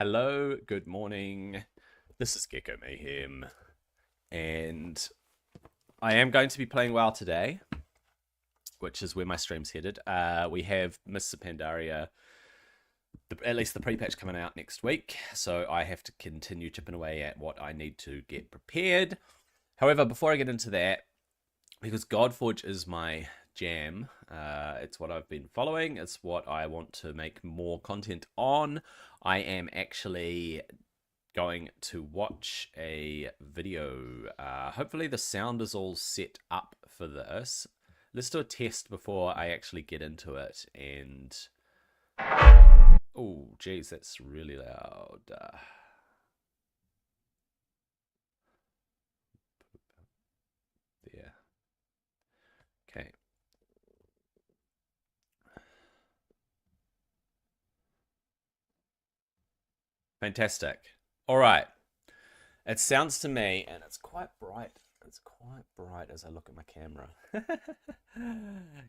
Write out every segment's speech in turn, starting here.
Hello, good morning. This is Gecko Mayhem, and I am going to be playing WoW today, which is where my stream's headed. We have Miss Pandaria, at least the pre-patch coming out next week, so I have to continue chipping away at what I need to get prepared. However, before I get into that, because Godforge is my jam, it's what I've been following, it's what I want to make more content on. I am actually going to watch a video. Hopefully the sound is all set up for this. Let's do a test before I actually get into it. And oh geez, that's really loud. There. Okay. Fantastic. All right. It sounds to me, and it's quite bright. It's quite bright as I look at my camera.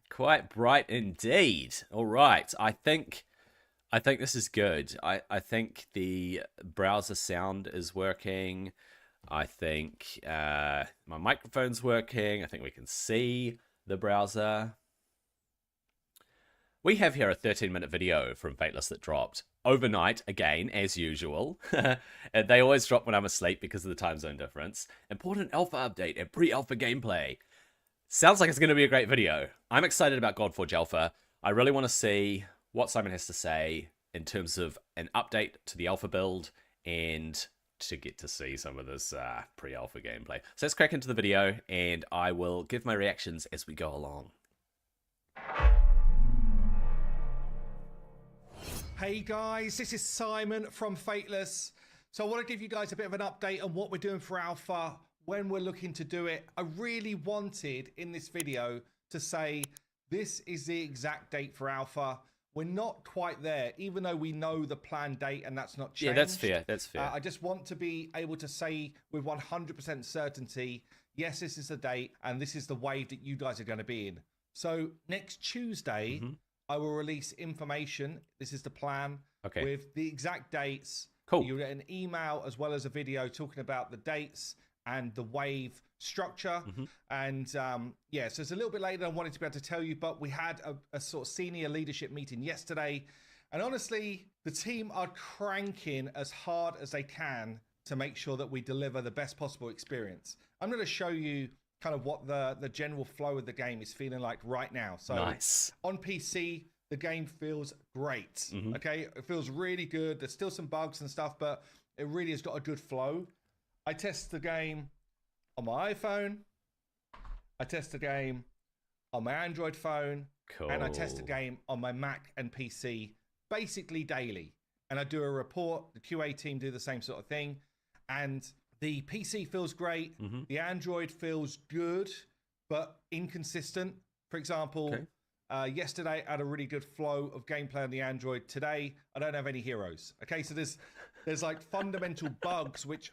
Quite bright indeed. All right. I think this is good. I think the browser sound is working. I think my microphone's working. I think we can see the browser. We have here a 13-minute video from Fateless that dropped overnight, again, as usual. And they always drop when I'm asleep because of the time zone difference. Important alpha update and pre-alpha gameplay. Sounds like it's going to be a great video. I'm excited about Godforge Alpha. I really want to see what Simon has to say in terms of an update to the alpha build and to get to see some of this pre-alpha gameplay. So let's crack into the video and I will give my reactions as we go along. Hey guys, this is Simon from Fateless. So I want to give you guys a bit of an update on what we're doing for Alpha, when we're looking to do it. I really wanted in this video to say this is the exact date for Alpha. We're not quite there, even though we know the planned date and that's not changed. Yeah, that's fair, that's fair. I just want to be able to say with 100% certainty, yes, this is the date and this is the wave that you guys are going to be in. So next Tuesday, I will release information. This is the plan. Okay. With the exact dates. Cool. You'll get an email as well as a video talking about the dates and the wave structure. And yeah, so it's a little bit later than I wanted to be able to tell you, but we had a sort of senior leadership meeting yesterday. And honestly, the team are cranking as hard as they can to make sure that we deliver the best possible experience. I'm going to show you kind of what the general flow of the game is feeling like right now. So nice. On PC, the game feels great. Okay, it feels really good. There's still some bugs and stuff, but it really has got a good flow. I test the game on my iPhone. I test the game on my Android phone. Cool. And I test the game on my Mac and PC basically daily. And I do a report. The QA team do the same sort of thing. And the PC feels great. The Android feels good, but inconsistent. For example, yesterday I had a really good flow of gameplay on the Android. Today, I don't have any heroes. Okay, so there's like fundamental bugs which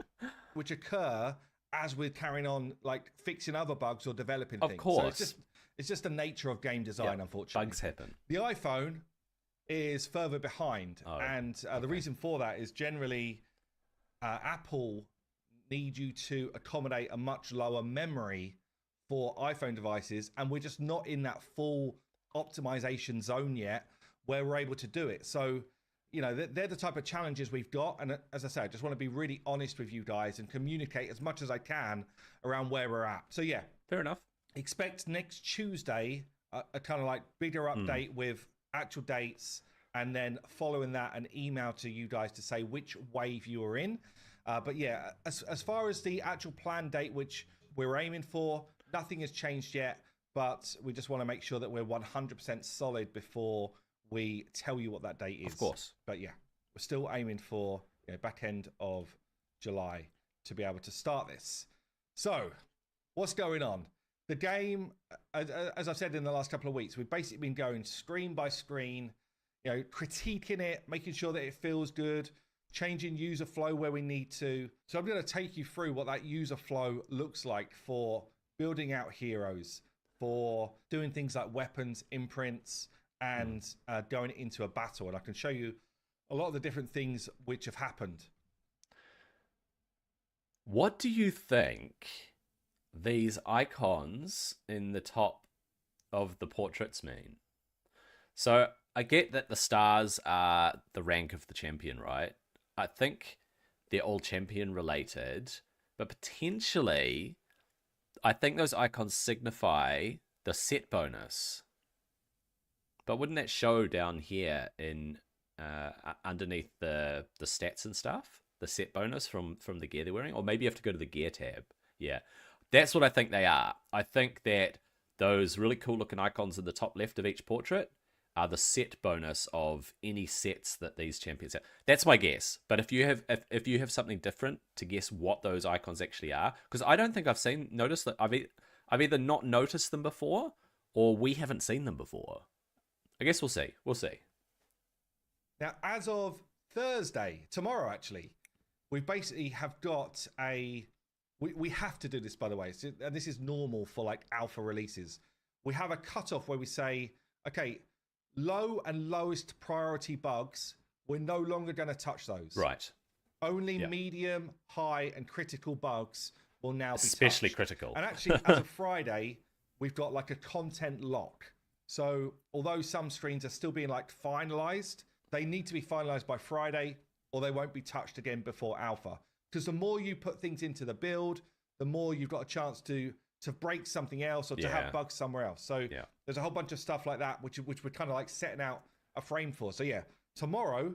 occur as we're carrying on, like fixing other bugs or developing things. Of course. So it's just the nature of game design, unfortunately. Bugs happen. The iPhone is further behind. And the reason for that is generally Apple need you to accommodate a much lower memory for iPhone devices, and we're just not in that full optimization zone yet where we're able to do it. So, you know, they're the type of challenges we've got. And as I say, I just want to be really honest with you guys and communicate as much as I can around where we're at. So yeah, fair enough. Expect next Tuesday a kind of like bigger update with actual dates, and then following that, an email to you guys to say which wave you are in. But yeah, as far as the actual planned date, which we're aiming for, nothing has changed yet, but we just want to make sure that we're 100% solid before we tell you what that date is. Of course. But yeah, we're still aiming for back end of July to be able to start this. So what's going on? The game, as I've said in the last couple of weeks, we've basically been going screen by screen, critiquing it, making sure that it feels good, changing user flow where we need to. So I'm going to take you through what that user flow looks like for building out heroes, for doing things like weapons, imprints, and going into a battle. And I can show you a lot of the different things which have happened. What do you think these icons in the top of the portraits mean? So I get that the stars are the rank of the champion, right? I think they're all champion related, but potentially I think those icons signify the set bonus. But wouldn't that show down here in underneath the stats and stuff? The set bonus from the gear they're wearing? Or maybe you have to go to the gear tab. Yeah. That's what I think they are. I think that those really cool looking icons in the top left of each portrait are the set bonus of any sets that these champions have. That's my guess. But if you have something different to guess what those icons actually are, because I don't think I've noticed that I've either not noticed them before or we haven't seen them before. I guess we'll see. We'll see. Now, as of Thursday, tomorrow actually, we basically have got a... We have to do this, by the way, and this is normal for like alpha releases. We have a cutoff where we say, okay, low and lowest priority bugs, we're no longer going to touch those. Right. Only medium, high, and critical bugs will now be especially touched. critical. And actually, as of Friday, we've got like a content lock. So although some streams are still being like finalized, they need to be finalized by Friday or they won't be touched again before alpha. Because the more you put things into the build, the more you've got a chance to break something else or to have bugs somewhere else. So there's a whole bunch of stuff like that, which we're kind of like setting out a frame for. So yeah, tomorrow,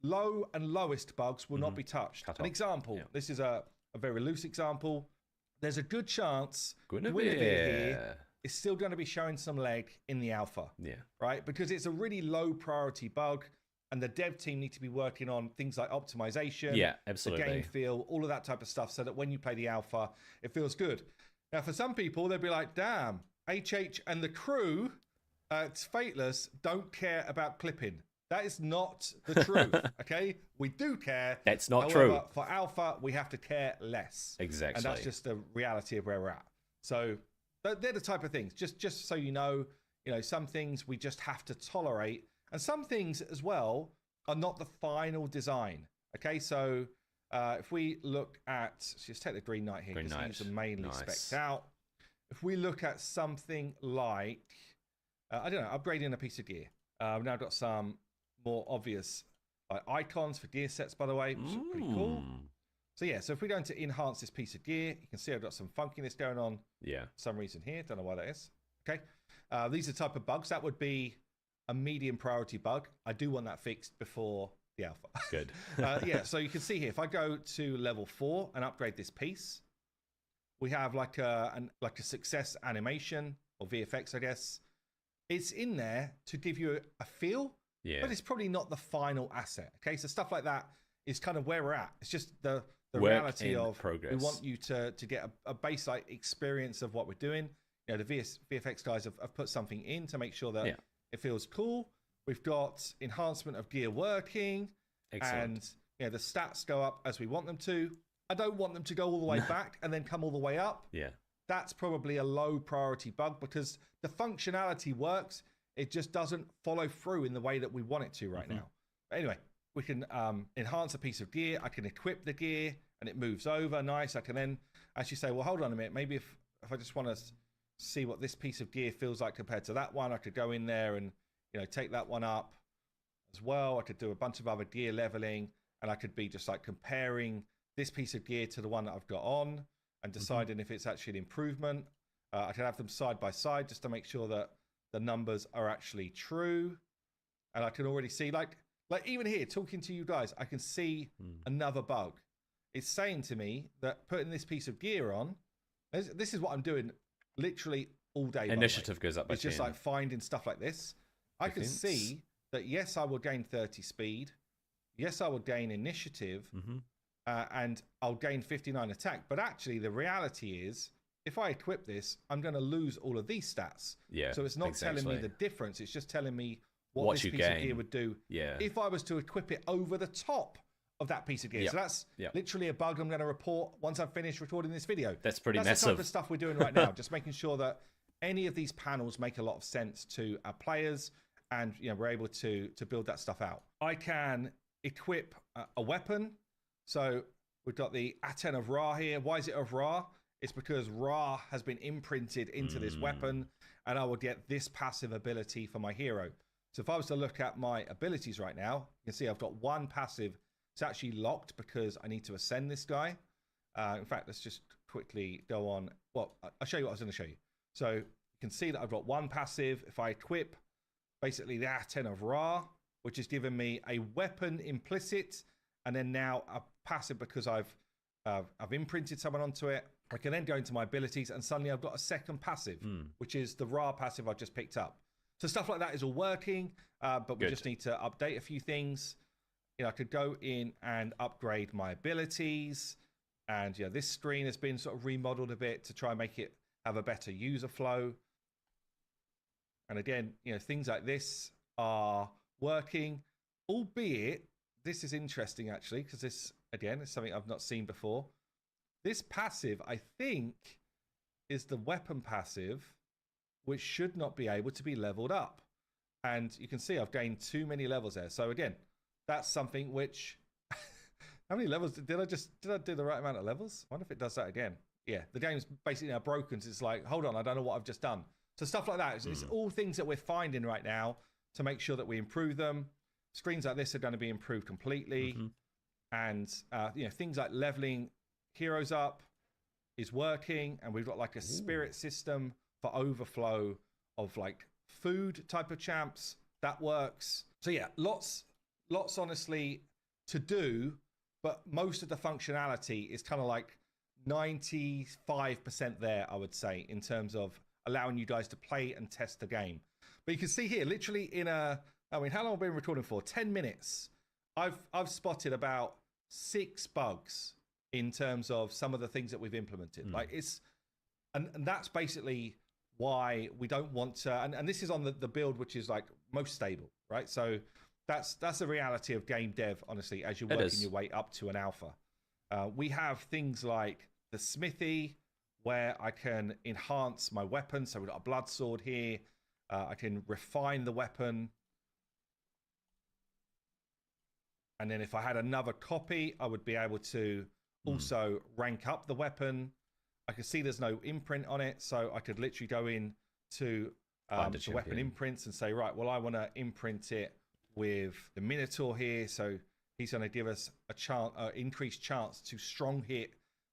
low and lowest bugs will not be touched. An example, this is a very loose example. There's a good chance Guinevere here is still going to be showing some leg in the alpha. Yeah. Right? Because it's a really low priority bug. And the dev team need to be working on things like optimization, absolutely, the game feel, all of that type of stuff, so that when you play the alpha, it feels good. Now, for some people, they'll be like, damn, HH and the crew, it's Fateless, don't care about clipping. That is not the truth, okay? We do care. That's not However, true. For alpha, we have to care less. Exactly. And that's just the reality of where we're at. So they're the type of things. Just so you know, some things we just have to tolerate. And some things as well are not the final design. Okay, so if we look at, let's just take the Green Knight here because these are mainly specced out. If we look at something like, I don't know, upgrading a piece of gear. We've now got some more obvious icons for gear sets, by the way, which is pretty cool. So yeah, so if we go into enhance this piece of gear, you can see I've got some funkiness going on. Yeah. For some reason here, don't know why that is. Okay, these are the type of bugs that would be a medium priority bug. I do want that fixed before the alpha. Good. Yeah, so you can see here, if I go to level 4 and upgrade this piece, we have like a success animation or VFX, I guess. It's in there to give you a feel, but it's probably not the final asset. Okay, so stuff like that is kind of where we're at. It's just the reality of progress. We want you to get a baseline experience of what we're doing. The VFX guys have put something in to make sure that it feels cool. We've got enhancement of gear working. Excellent. And the stats go up as we want them to. I don't want them to go all the way back and then come all the way up. Yeah. That's probably a low priority bug because the functionality works. It just doesn't follow through in the way that we want it to right now. But anyway, we can enhance a piece of gear. I can equip the gear and it moves over. Nice. I can then actually say, well, hold on a minute. Maybe if I just want to see what this piece of gear feels like compared to that one, I could go in there and take that one up as well. I could do a bunch of other gear leveling, and I could be just like comparing this piece of gear to the one that I've got on and deciding if it's actually an improvement. I can have them side by side just to make sure that the numbers are actually true. And I can already see like even here talking to you guys, I can see another bug. It's saying to me that putting this piece of gear on, this is what I'm doing literally all day. Initiative goes up by 10. It's just like finding stuff like this. I can see that yes, I will gain 30 speed. Yes, I will gain initiative. And I'll gain 59 attack. But actually, the reality is, if I equip this, I'm going to lose all of these stats. Yeah. So it's not telling me the difference. It's just telling me what this piece of gear would do if I was to equip it over the top of that piece of gear. So that's literally a bug I'm going to report once I've finished recording this video. That's pretty massive. That's the type of stuff we're doing right now. Just making sure that any of these panels make a lot of sense to our players, and we're able to build that stuff out. I can equip a weapon. So we've got the Aten of Ra here. Why is it of Ra? It's because Ra has been imprinted into this weapon, and I will get this passive ability for my hero. So if I was to look at my abilities right now, you can see I've got one passive. It's actually locked because I need to ascend this guy. In fact, let's just quickly go on. Well, I'll show you what I was going to show you. So you can see that I've got one passive. If I equip basically the Aten of Ra, which has given me a weapon implicit, and then now a passive because I've imprinted someone onto it. I can then go into my abilities, and suddenly I've got a second passive, which is the Ra passive I've just picked up. So stuff like that is all working, but we just need to update a few things. You know, I could go in and upgrade my abilities, and this screen has been sort of remodeled a bit to try and make it have a better user flow. And again, things like this are working, albeit this is interesting actually, because this again is something I've not seen before. This passive, I think, is the weapon passive, which should not be able to be leveled up. And you can see I've gained too many levels there. So again, that's something which how many levels did I do the right amount of levels? I wonder if it does that again. Yeah, the game's basically now broken. So it's like, hold on, I don't know what I've just done. So stuff like that. It's all things that we're finding right now to make sure that we improve them. Screens like this are going to be improved completely. And things like leveling heroes up is working, and we've got like a spirit system for overflow of like food type of champs that works. So yeah, lots honestly to do, but most of the functionality is kind of like 95% there, I would say, in terms of allowing you guys to play and test the game. But you can see here, literally in how long have I been recording for? 10 minutes. I've spotted about 6 bugs in terms of some of the things that we've implemented. Like and that's basically why we don't want to, and this is on the build which is like most stable, right? So that's the reality of game dev, honestly, as you're working your way up to an alpha. We have things like the smithy, where I can enhance my weapon. So we've got a blood sword here. I can refine the weapon. And then if I had another copy, I would be able to also rank up the weapon. I can see there's no imprint on it, so I could literally go in to the weapon imprints and say, right, well, I want to imprint it with the Minotaur here. So he's going to give us a increased chance to strong hit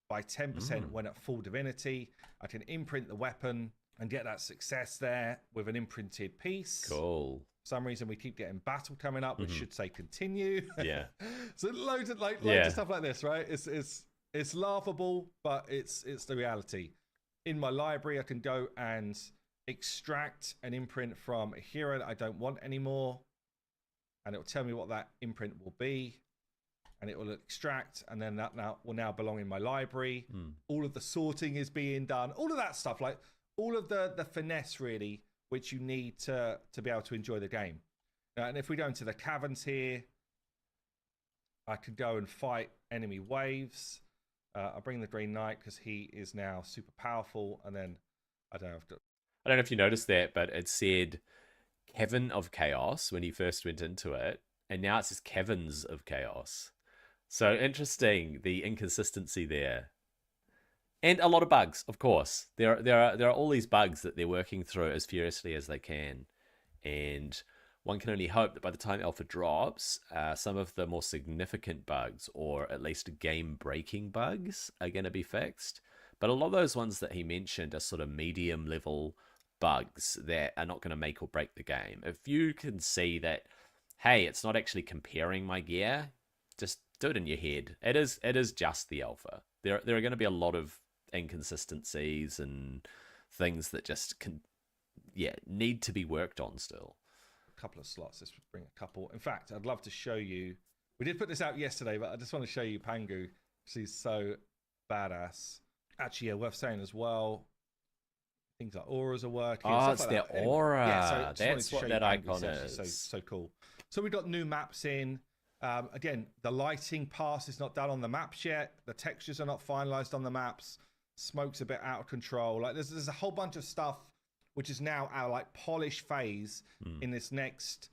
by 10% when at full divinity. I can imprint the weapon and get that success there with an imprinted piece. Cool. For some reason we keep getting battle coming up, which should say continue. Yeah. So loads of stuff like this, right? It's laughable, but it's the reality. In my library, I can go and extract an imprint from a hero that I don't want anymore, and it will tell me what that imprint will be, and it will extract, and then that will now belong in my library. All of the sorting is being done, all of that stuff, like all of the finesse really, which you need to be able to enjoy the game. And if we go into the caverns here, I could go and fight enemy waves. I'll bring the Green Knight because he is now super powerful, and then I don't know if you noticed that, but it said Kevin of Chaos when he first went into it, and now it says Kevin's of Chaos. So interesting, the inconsistency there. And a lot of bugs, of course. There are all these bugs that they're working through as furiously as they can. And one can only hope that by the time Alpha drops, some of the more significant bugs, or at least game-breaking bugs, are going to be fixed. But a lot of those ones that he mentioned are sort of medium-level bugs that are not going to make or break the game. If you can see that, hey, it's not actually comparing my gear, just do it in your head. It is just the alpha. There are going to be a lot of inconsistencies and things that just need to be worked on still. A couple of slots. Let's bring a couple. In fact, I'd love to show you. We did put this out yesterday, but I just want to show you Pangu. She's so badass. Actually, yeah, worth saying as well. Things like auras are working. Oh, it's their aura. Anyway, yeah, so that's what that icon is. So cool. So we've got new maps in. Again, the lighting pass is not done on the maps yet. The textures are not finalized on the maps. Smoke's a bit out of control. Like there's a whole bunch of stuff which is now our like polish phase in this next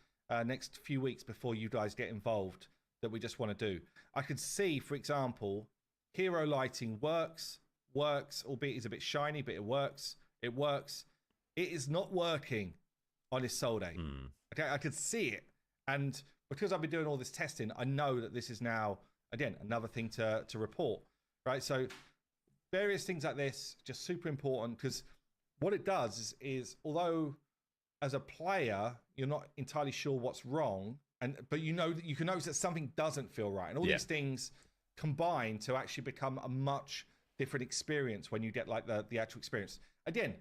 few weeks before you guys get involved. that we just want to do. I could see, for example, hero lighting works, albeit it's a bit shiny, but it works. It works. It is not working on Isolde. Okay, I could see it. And because I've been doing all this testing, I know that this is now, again, another thing to report, right? So various things like this, just super important, because what it does is although as a player, you're not entirely sure what's wrong, but you know that you can notice that something doesn't feel right. And all these things combine to actually become a much different experience when you get like the actual experience. Again,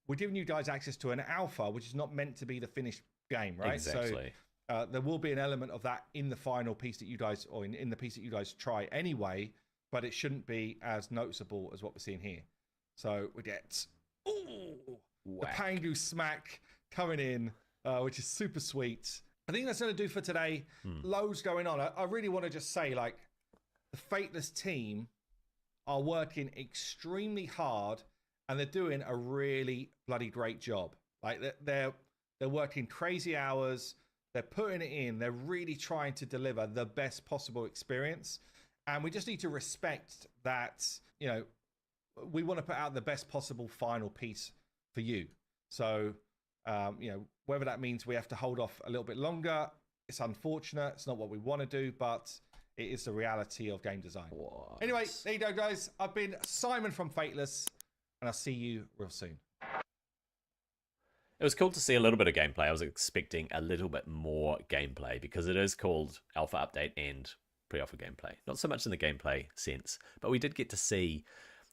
we're giving you guys access to an alpha, which is not meant to be the finished game, right? Exactly. So there will be an element of that in the final piece that you guys, or in the piece that you guys try anyway, but it shouldn't be as noticeable as what we're seeing here. So we get the Pangu smack coming in, which is super sweet. I think that's going to do for today. Loads going on. I really want to just say, like, the Fateless team are working extremely hard, and they're doing a really bloody great job. Like, they're working crazy hours. They're putting it in. They're really trying to deliver the best possible experience. And we just need to respect that, you know, we want to put out the best possible final piece for you. So, you know, whether that means we have to hold off a little bit longer, it's unfortunate. It's not what we want to do, but it is the reality of game design. What? Anyway, there you go, guys. I've been Simon from Fateless, and I'll see you real soon. It was cool to see a little bit of gameplay. I was expecting a little bit more gameplay because it is called Alpha Update and Pre-Alpha Gameplay. Not so much in the gameplay sense, but we did get to see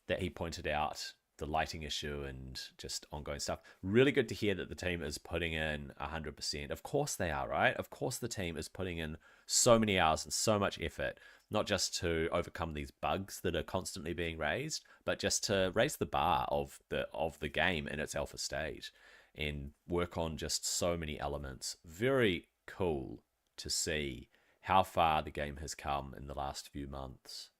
that he pointed out the lighting issue and just ongoing stuff. Really good to hear that the team is putting in 100%. Of course they are, right? Of course the team is putting in so many hours and so much effort, not just to overcome these bugs that are constantly being raised, but just to raise the bar of the game in its alpha stage and work on just so many elements. Very cool to see how far the game has come in the last few months.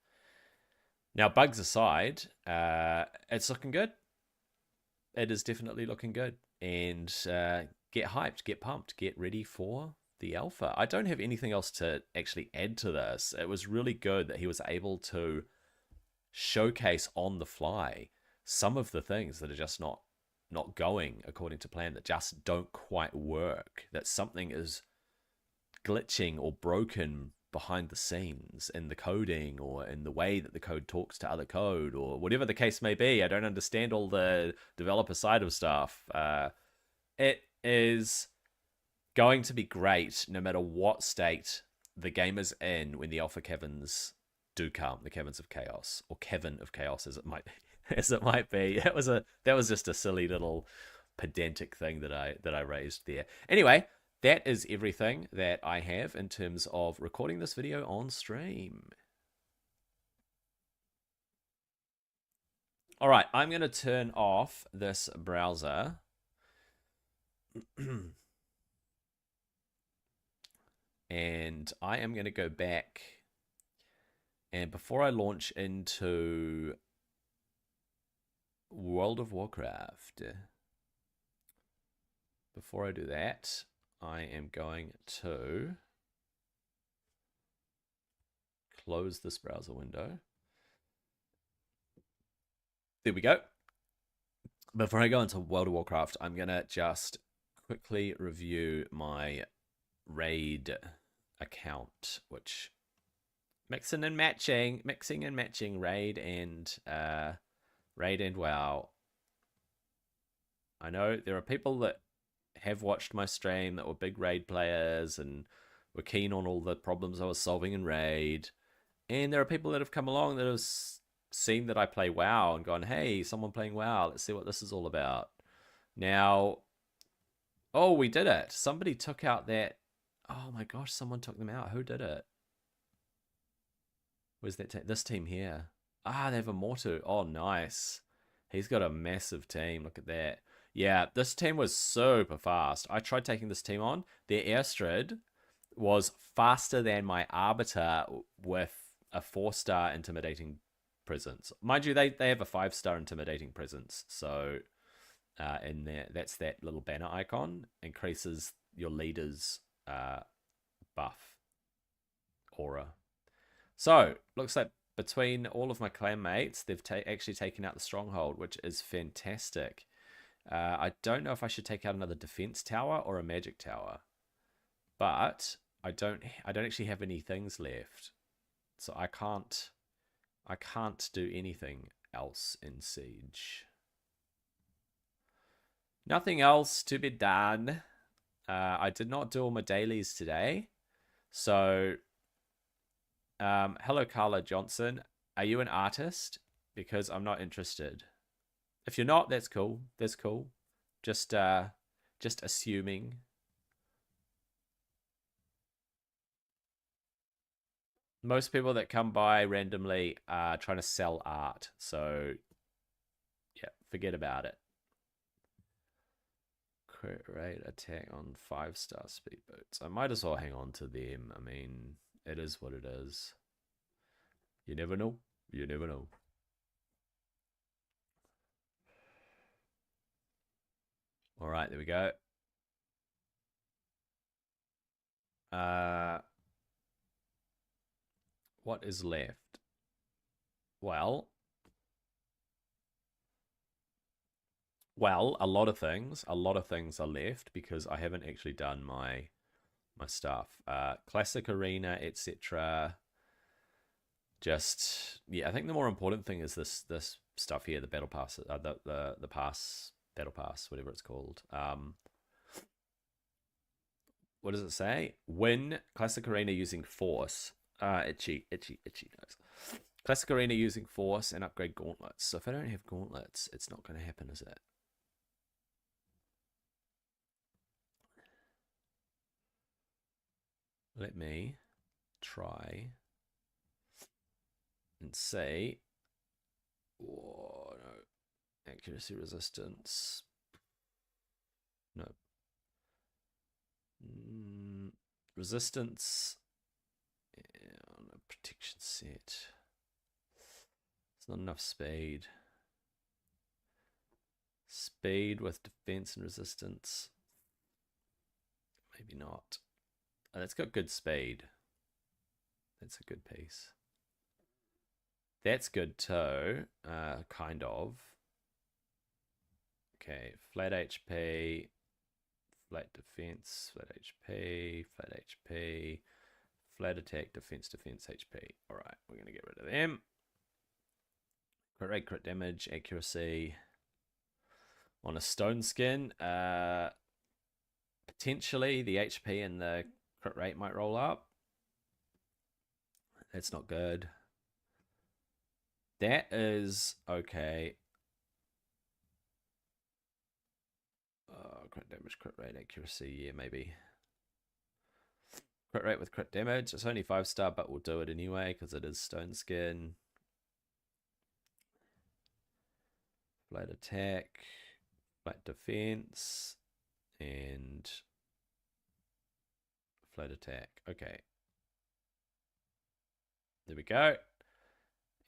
Now, bugs aside, it's looking good. It is definitely looking good. And get hyped, get pumped, get ready for the alpha. I don't have anything else to actually add to this. It was really good that he was able to showcase on the fly some of the things that are just not going according to plan, that just don't quite work, that something is glitching or broken behind the scenes in the coding or in the way that the code talks to other code or whatever the case may be. I don't understand all the developer side of stuff. It is going to be great no matter what state the game is in when the alpha Kevins do come, the Kevins of Chaos, or Kevin of Chaos as it might be. That was just a silly little pedantic thing that I raised there. Anyway, that is everything that I have in terms of recording this video on stream. All right, I'm going to turn off this browser. And I am going to go back. And before I launch into World of Warcraft, before I do that, I am going to close this browser window. There we go. Before I go into World of Warcraft, I'm going to just quickly review my raid account, which mixing and matching raid and WoW. I know there are people that have watched my stream that were big raid players and were keen on all the problems I was solving in raid, and there are people that have come along that have seen that I play WoW and gone, hey, someone playing WoW, let's see what this is all about. Now, oh, we did it. Somebody took out that. Oh my gosh, someone took them out. Who did it? Where's that this team here? Ah, they have a Mortu. Oh, nice. He's got a massive team. Look at that. Yeah, this team was super fast. I tried taking this team on. Their Airstrid was faster than my Arbiter with a 4-star intimidating presence. Mind you, they have a 5-star intimidating presence. So in there, that's that little banner icon. Increases your leader's buff aura. So, looks like between all of my clan mates, they've actually taken out the stronghold, which is fantastic. I don't know if I should take out another defense tower or a magic tower, but I don't actually have any things left, so I can't do anything else in Siege. Nothing else to be done. I did not do all my dailies today, so hello Carla Johnson. Are you an artist? Because I'm not interested. If you're not, that's cool. That's cool. Just assuming. Most people that come by randomly are trying to sell art, so yeah, forget about it. Crit rate attack on 5-star speed boots. I might as well hang on to them. I mean, it is what it is. You never know. You never know. All right, there we go. What is left? Well, a lot of things. A lot of things are left because I haven't actually done my stuff. Classic arena, etc. Just yeah, I think the more important thing is this stuff here, the battle pass, the pass, battle pass, whatever it's called. What does it say? Win classic arena using force. Itchy nose. Classic arena using force and upgrade gauntlets. So if I don't have gauntlets, it's not going to happen, is it? Let me try and see. Oh, no. Accuracy resistance. No. Resistance. Yeah, no protection set. It's not enough speed. Speed with defense and resistance. Maybe not. Oh, that's got good speed. That's a good piece. That's good too. Kind of. Okay, flat HP, flat defense, flat HP, flat HP, flat attack, defense, HP. Alright, we're going to get rid of them. Crit rate, crit damage, accuracy. On a stone skin, potentially the HP and the crit rate might roll up. That's not good. That is okay. Crit damage, crit rate, accuracy, yeah, maybe. Crit rate with crit damage. It's only 5-star, but we'll do it anyway because it is stone skin. Flat attack, flat defense, and flat attack. Okay. There we go.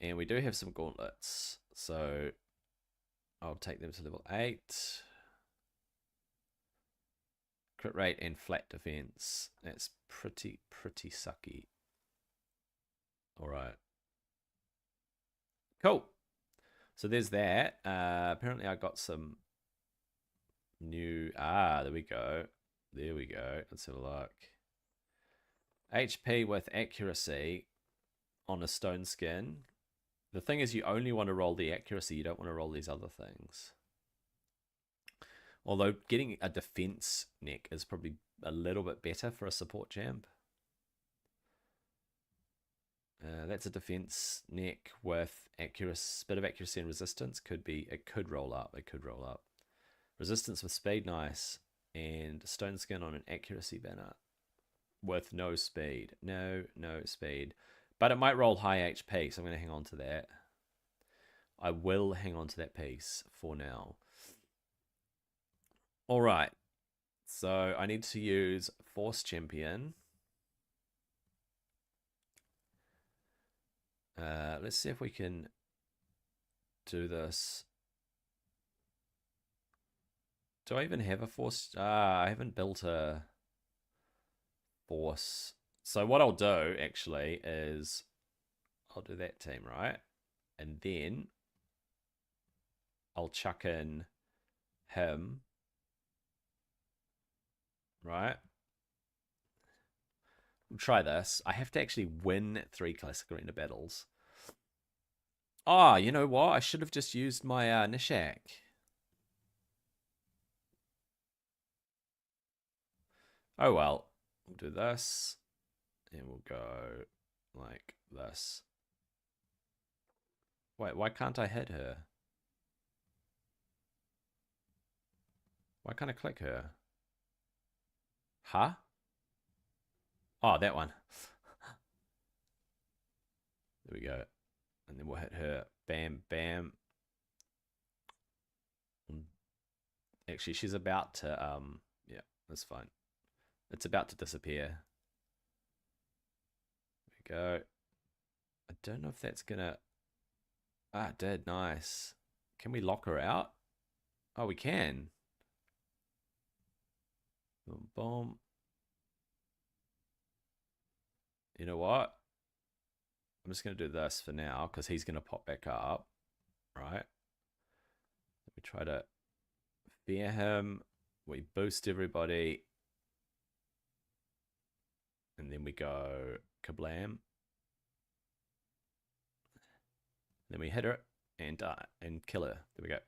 And we do have some gauntlets. So I'll take them to level 8. Crit rate and flat defense. That's pretty sucky. Alright. Cool. So there's that. Apparently I got some new... there we go. There we go. Let's have a look. HP with accuracy on a stone skin. The thing is, you only want to roll the accuracy. You don't want to roll these other things. Although getting a defense neck is probably a little bit better for a support champ. That's a defense neck with accuracy, bit of accuracy and resistance. It could roll up. It could roll up. Resistance with speed, nice. And stone skin on an accuracy banner with no speed. No speed. But it might roll high HP, so I'm going to hang on to that. I will hang on to that piece for now. All right. So I need to use Force Champion. Let's see if we can do this. Do I even have a Force? I haven't built a Force So what I'll do actually is I'll do that team, right? And then I'll chuck in him, right? We'll try this. I have to actually win 3 Classic Arena battles. Oh, you know what? I should have just used my Nishak. Oh well. We'll do this. And we'll go like this. Wait, why can't I hit her? Why can't I click her? Huh? Oh, that one. There we go. And then we'll hit her. Bam, bam. Actually, she's about to, yeah, that's fine. It's about to disappear. There we go. I don't know if that's gonna... Ah, it did. Nice. Can we lock her out? Oh, we can. Boom, boom. You know what? I'm just going to do this for now because he's going to pop back up. Right? Let me try to fear him. We boost everybody. And then we go kablam. Then we hit her and kill her. There we go.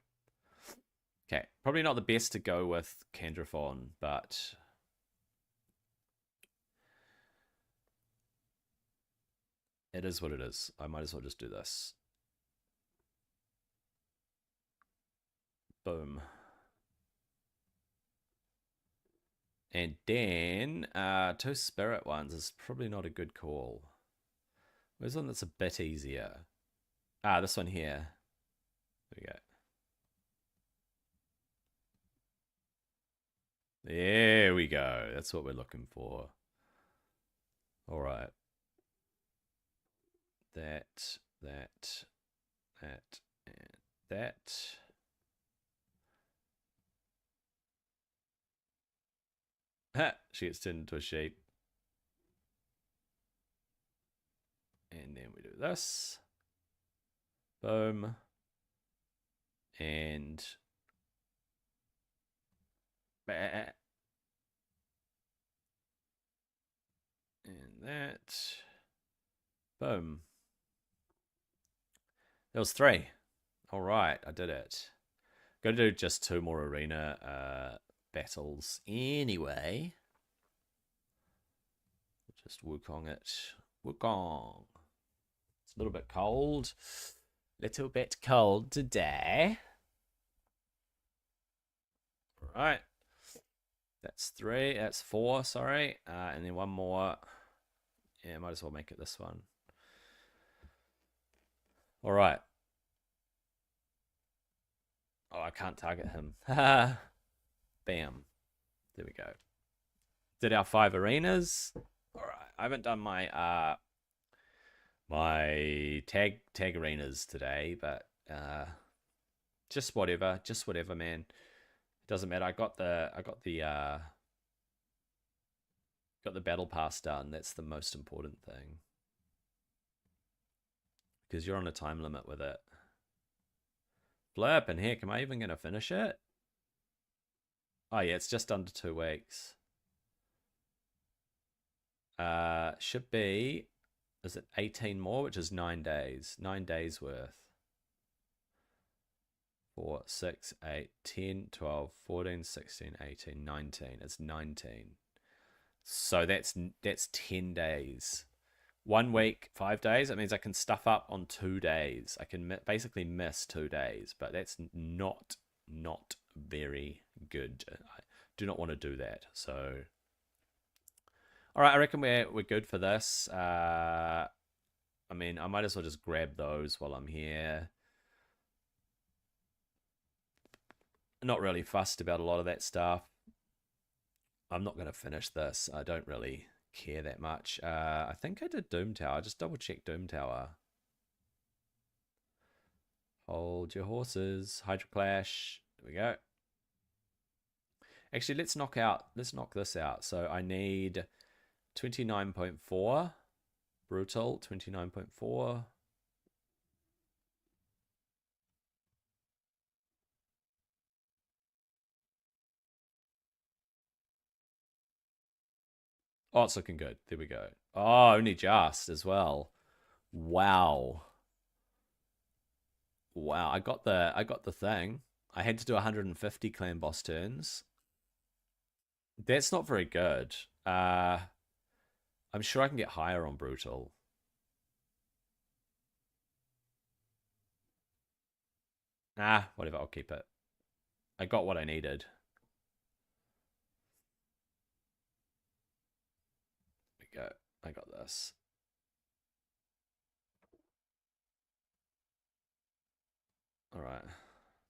Okay, probably not the best to go with Candraphon, but it is what it is. I might as well just do this. Boom. And then 2 spirit ones is probably not a good call. Where's one that's a bit easier? Ah, this one here. There we go. There we go. That's what we're looking for. All right. That, and that. Ha! She gets turned into a sheep. And then we do this. Boom. And... bah. And that. Boom. There was 3. All right, I did it. Gonna do just 2 more arena battles anyway. Just Wukong it. Wukong. It's a little bit cold. Little bit cold today. All right. That's 3. That's 4, sorry. And then one more. Yeah, might as well make it this one. All right. Oh, I can't target him. Bam. There we go. Did our 5 arenas. All right. I haven't done my my tag arenas today, but just whatever, man. It doesn't matter. I got the battle pass done. That's the most important thing. Because you're on a time limit with it. Flip, and heck, am I even going to finish it? Oh yeah, it's just under 2 weeks. Should be, is it 18 more, which is 9 days. 9 days worth. 4, 6, 8, 10, 12, 14, 16, 18, 19. It's 19. So that's 10 days. 1 week, 5 days. It means I can stuff up on 2 days. I can basically miss 2 days, but that's not very good. I do not want to do that. So, all right, I reckon we're good for this. I mean, I might as well just grab those while I'm here. Not really fussed about a lot of that stuff. I'm not going to finish this. I don't really care that much. I think I did Doom Tower. Just double check Doom Tower. Hold your horses. Hydro Clash. There we go. Actually, let's knock this out. So I need 29.4. Brutal, 29.4. Oh, it's looking good. There we go. Oh, only just as well. Wow. Wow, I got the thing. I had to do 150 clan boss turns. That's not very good. I'm sure I can get higher on brutal. Ah, whatever, I'll keep it. I got what I needed. There we go. I got this. All right.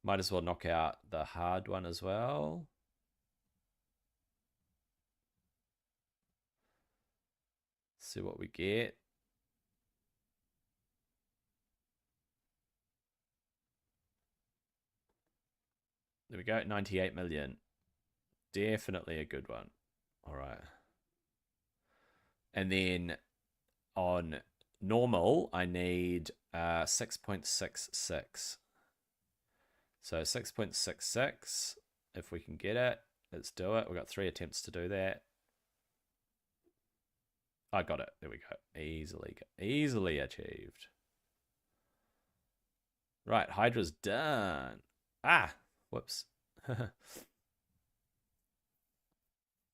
Might as well knock out the hard one as well. See what we get. There we go. 98 million. Definitely a good one. All right. And then on normal, I need 6.66. So 6.66, if we can get it, let's do it. We've got 3 attempts to do that. I got it. There we go. Easily achieved. Right, Hydra's done. Ah, whoops.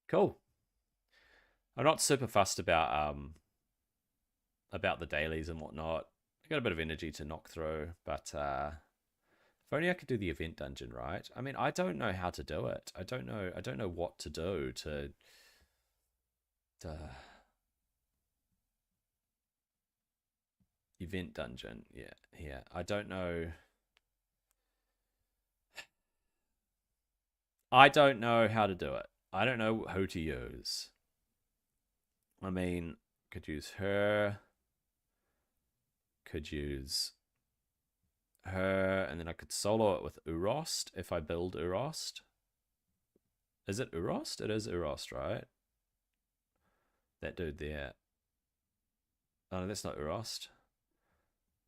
Cool. I'm not super fussed about the dailies and whatnot. I got a bit of energy to knock through, but if only I could do the event dungeon, right? I mean, I don't know how to do it. I don't know what to do to event dungeon. Yeah. I don't know. I don't know how to do it. I don't know who to use. I mean, could use her. Could use her, and then I could solo it with Urost if I build Urost. Is it Urost? It is Urost, right? That dude there. Oh, no, that's not Urost.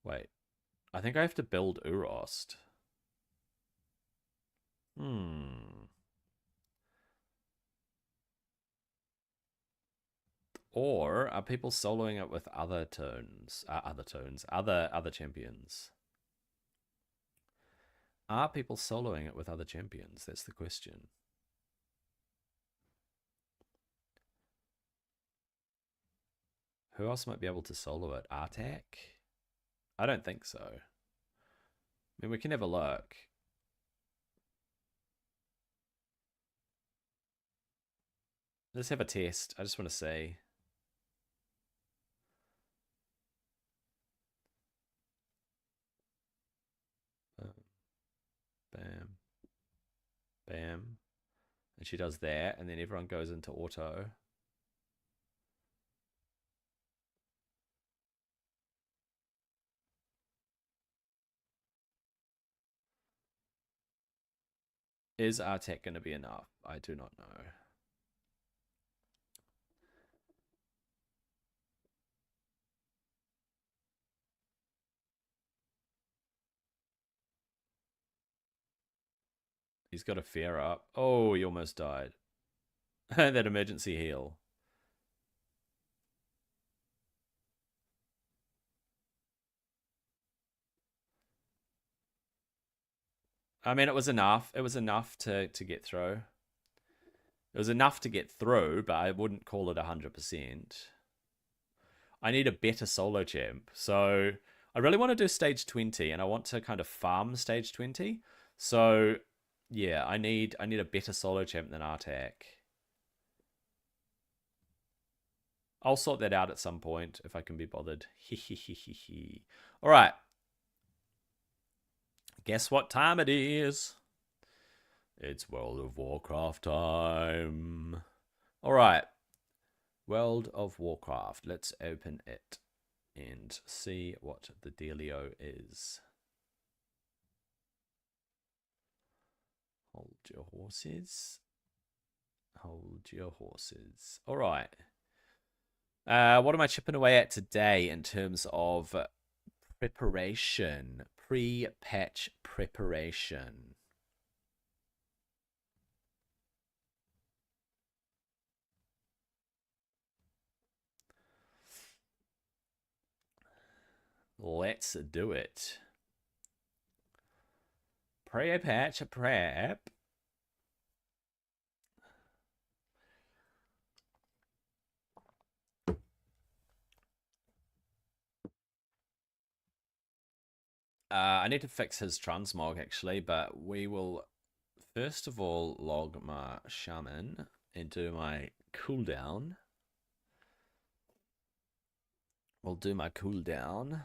Wait. I think I have to build Urost. Or are people soloing it with other other champions? Are people soloing it with other champions? That's the question. Who else might be able to solo it? Artak? I don't think so. I mean, we can have a look. Let's have a test. I just want to see. Bam. Bam. And she does that, and then everyone goes into auto. Is Artek going to be enough? I do not know. He's got a fear up. Oh, he almost died. That emergency heal. I mean, it was enough. It was enough to get through. It was enough to get through, but I wouldn't call it 100%. I need a better solo champ. So I really want to do stage 20, and I want to kind of farm stage 20. So yeah, I need a better solo champ than Artak. I'll sort that out at some point if I can be bothered. All right. Guess what time it is? It's World of Warcraft time. All right. World of Warcraft. Let's open it and see what the dealio is. Hold your horses. Hold your horses. All right. What am I chipping away at today in terms of preparation? Pre-patch preparation. Let's do it. Pre-patch prep. I need to fix his transmog actually, but we will first of all log my shaman and do my cooldown. We'll do my cooldown.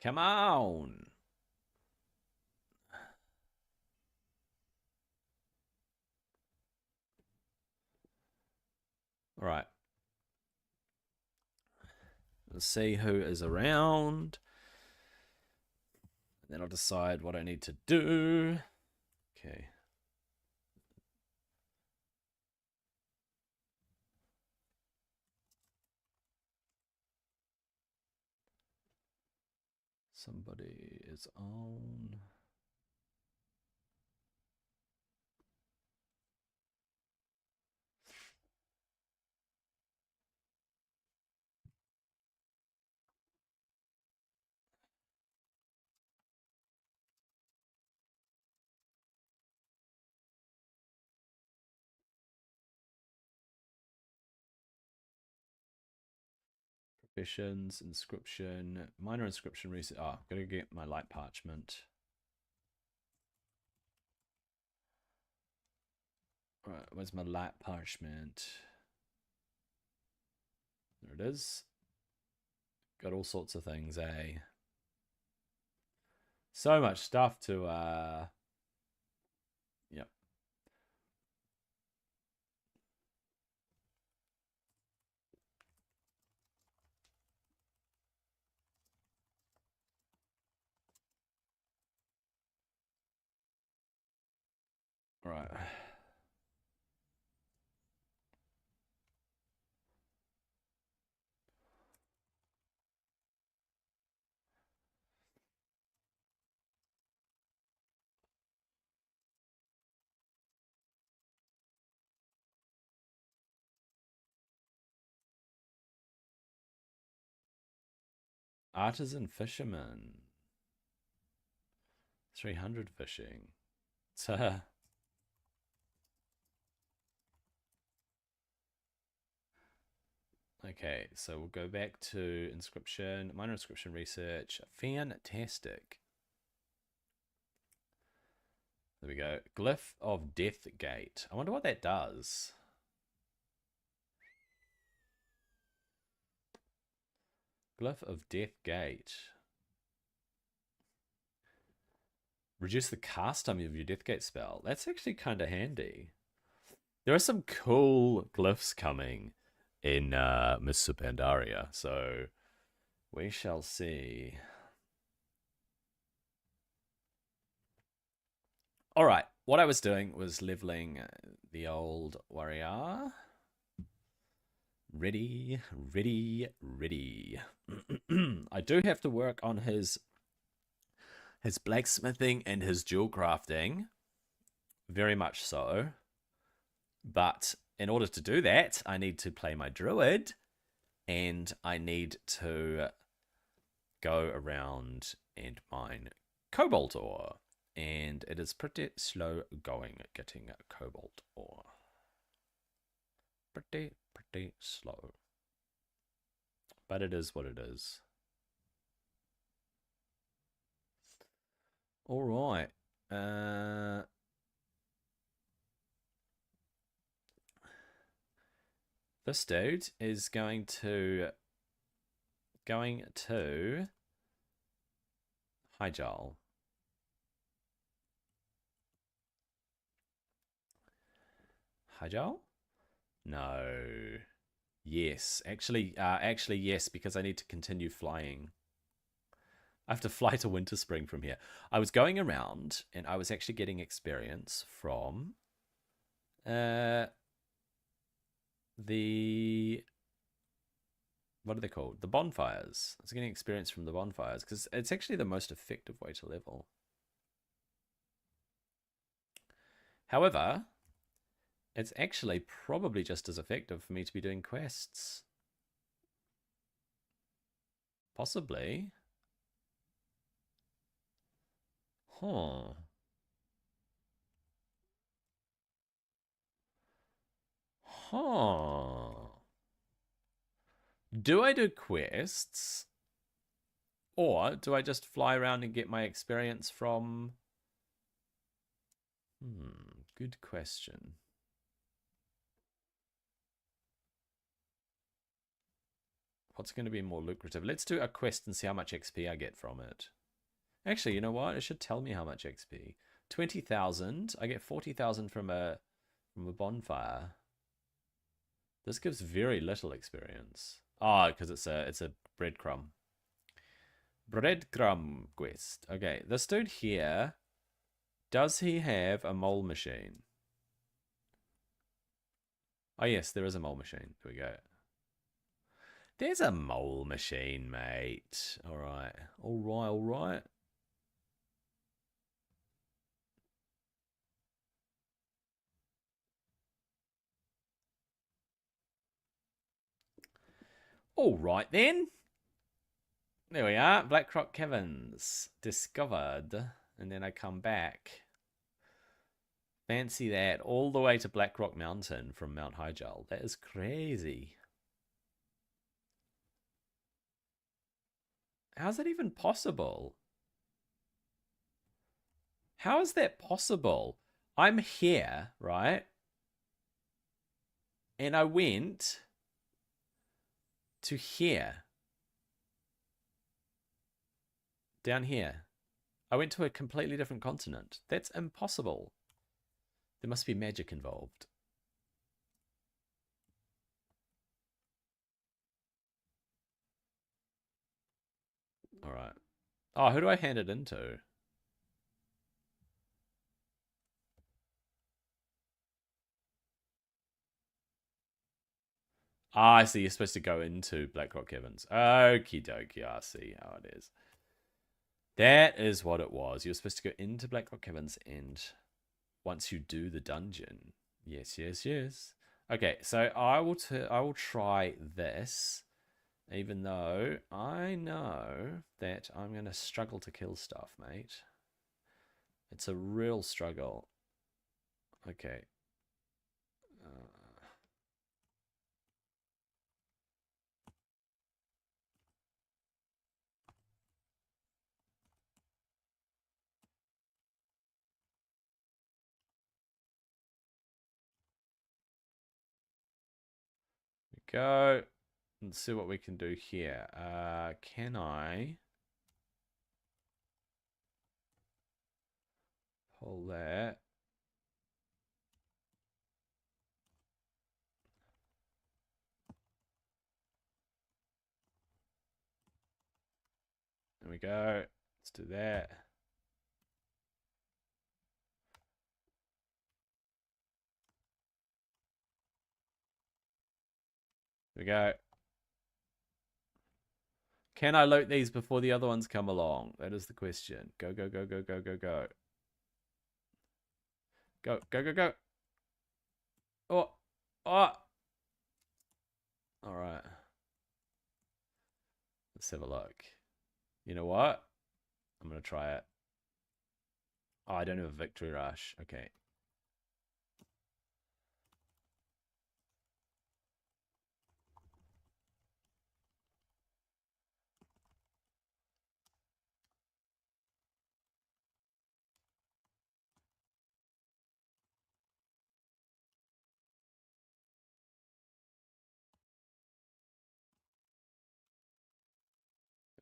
Come on. All right. Let's see who is around. Then I'll decide what I need to do. Okay. Somebody is on. Professions, inscription, minor inscription reset. Oh, gotta get my light parchment. All right, where's my light parchment? There it is. Got all sorts of things, eh? So much stuff to yep. All right. Artisan fisherman. 300 fishing. Okay, so we'll go back to inscription, minor inscription research. Fantastic. There we go. Glyph of Death Gate. I wonder what that does. Glyph of Death Gate. Reduce the cast time of your Death Gate spell. That's actually kind of handy. There are some cool glyphs coming in Mists of Pandaria, so we shall see. All right, what I was doing was leveling the old warrior. Ready, ready, ready. I do have to work on his blacksmithing and his jewel crafting. Very much so. But in order to do that, I need to play my druid and I need to go around and mine cobalt ore. And it is pretty slow going getting cobalt ore. Pretty slow. But it is what it is. All right. This dude is going to Hyjal. Hyjal? No. Yes. Actually yes, because I need to continue flying. I have to fly to Winter Spring from here. I was going around and I was actually getting experience from the what are they called? The bonfires. I was getting experience from the bonfires because it's actually the most effective way to level. However, it's actually probably just as effective for me to be doing quests. Possibly. Huh. Huh. Do I do quests? Or do I just fly around and get my experience from... good question. What's going to be more lucrative? Let's do a quest and see how much XP I get from it. Actually, you know what? It should tell me how much XP. 20,000. I get 40,000 from a bonfire. This gives very little experience. Oh, because it's a breadcrumb. Breadcrumb quest. Okay, this dude here, does he have a mole machine? Oh yes, there is a mole machine. Here we go. There's a mole machine, mate. Alright. Alright. Alright then. There we are. Blackrock Caverns. Discovered. And then I come back. Fancy that. All the way to Blackrock Mountain from Mount Hyjal. That is crazy. How's that even possible? How is that possible? I'm here, right? And I went to here. Down here. I went to a completely different continent. That's impossible. There must be magic involved. Alright. Oh, who do I hand it into? Ah, I see. You're supposed to go into Blackrock Caverns. Okie dokie. I see how it is. That is what it was. You're supposed to go into Blackrock Caverns, and once you do the dungeon. Yes. Okay, so I will try this, even though I know that I'm going to struggle to kill stuff, mate. It's a real struggle. Okay. Go. Let's see what we can do here. Can I pull that? There we go. Let's do that. There we go. Can I loot these before the other ones come along? That is the question. Go. Go. Oh. All right. Let's have a look. You know what? I'm going to try it. Oh, I don't have a victory rush. Okay.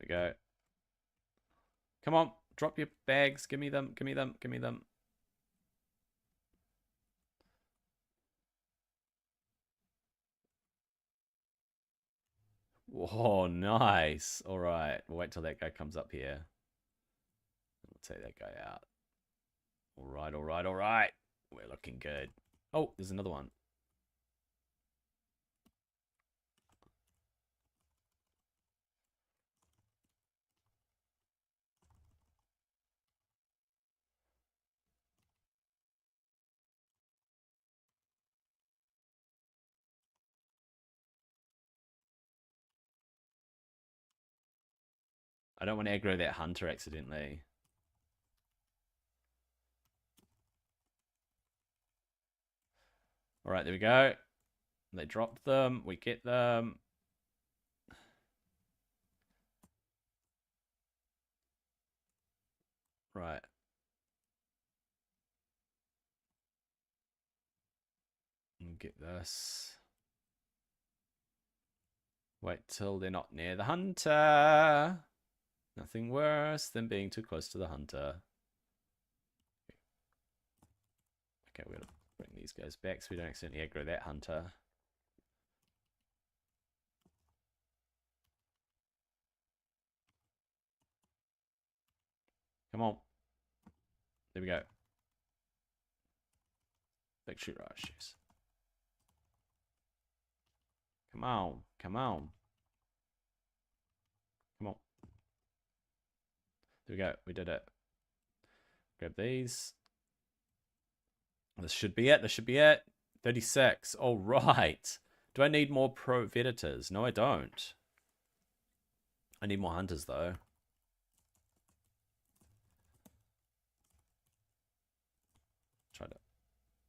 There we go. Come on, drop your bags. Give me them. Give me them. Give me them. Oh, nice. All right. We'll wait till that guy comes up here. We'll take that guy out. All right, all right, all right. We're looking good. Oh, there's another one. I don't want to aggro that hunter accidentally. All right, there we go. They dropped them. We get them. Right. Get this. Wait till they're not near the hunter. Nothing worse than being too close to the hunter. Okay, we're going to bring these guys back so we don't accidentally aggro that hunter. Come on. There we go. Victory rush, yes. Come on. Come on. Come on. There we go. We did it. Grab these. This should be it. This should be it. 36. All right. Do I need more pro editors? No, I don't. I need more hunters, though. Try to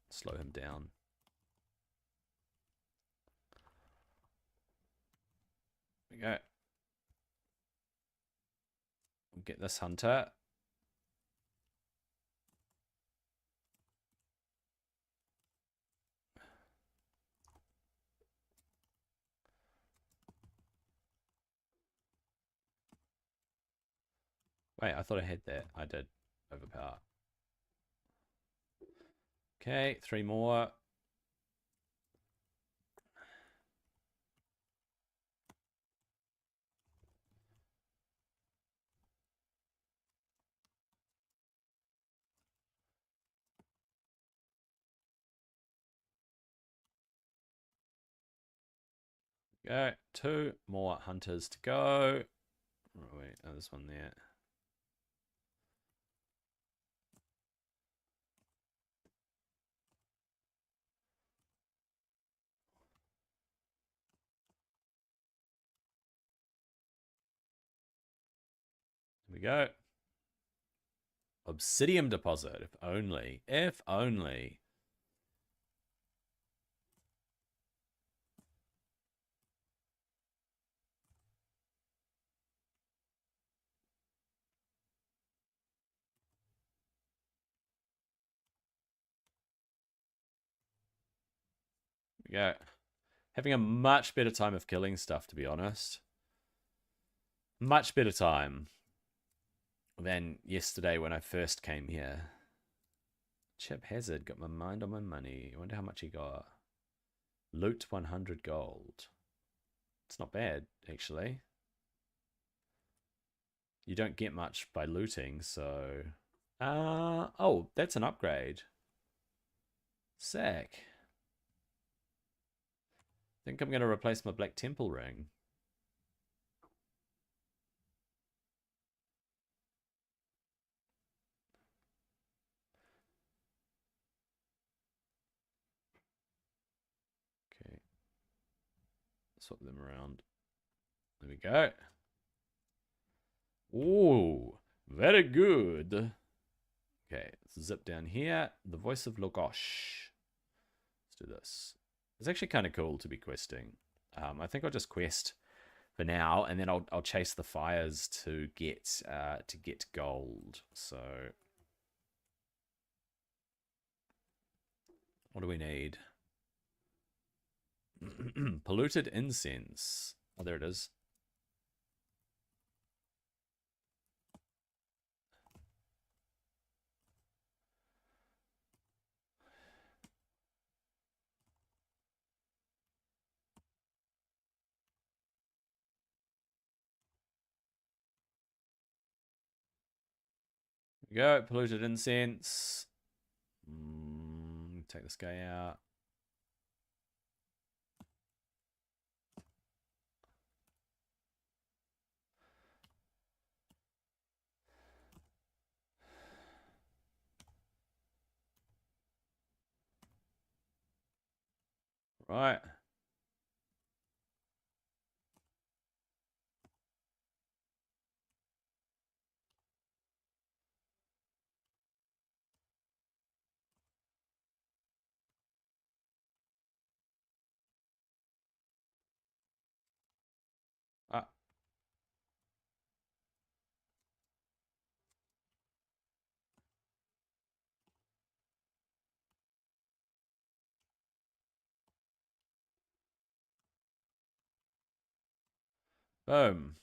slow him down. There we go. We'll get this hunter. Wait, I thought I had that. I did. Overpower. Okay, 3 more. Go. 2 more hunters to go. Oh, wait, oh, there's one there. Here we go. Obsidian deposit, if only. If only. Here we go. Having a much better time of killing stuff, to be honest. Much better time than yesterday when I first came here. Chip Hazard got my mind on my money. I wonder how much he got. Loot 100 gold. It's not bad, actually. You don't get much by looting, so... oh, that's an upgrade. Sick. I think I'm going to replace my Black Temple ring. Okay. Swap them around. There we go. Ooh, very good. Okay, zip down here. The voice of Logosh. Let's do this. It's actually kind of cool to be questing. I think I'll just quest for now, and then I'll chase the fires to get gold. So what do we need? Polluted incense. Oh, there it is. There we go. Polluted incense. Take this guy out. Right. Ah. Boom.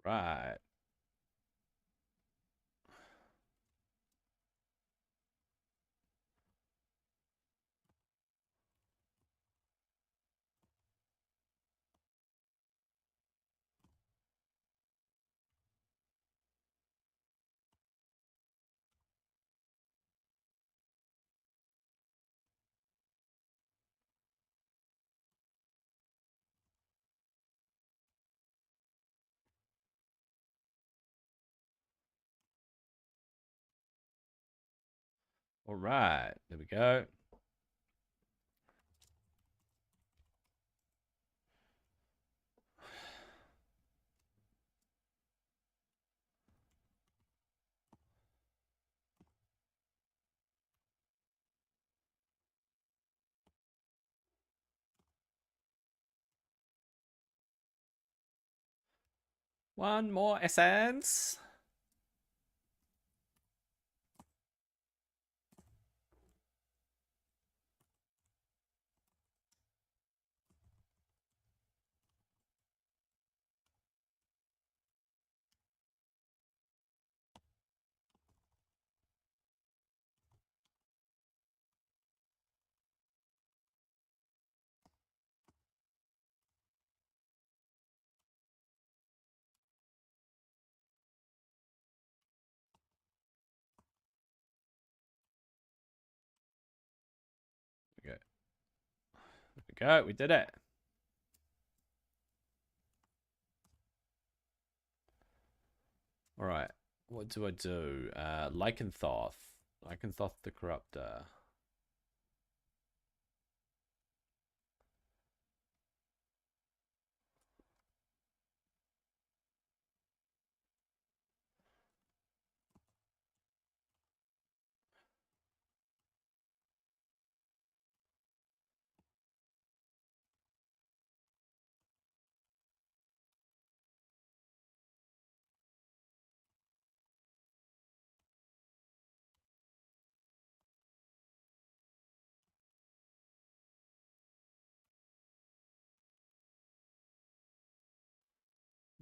Right. All right. There we go. One more essence. Okay. There we go. We did it. All right. What do I do? Lycanthoth. Lycanthoth the Corruptor.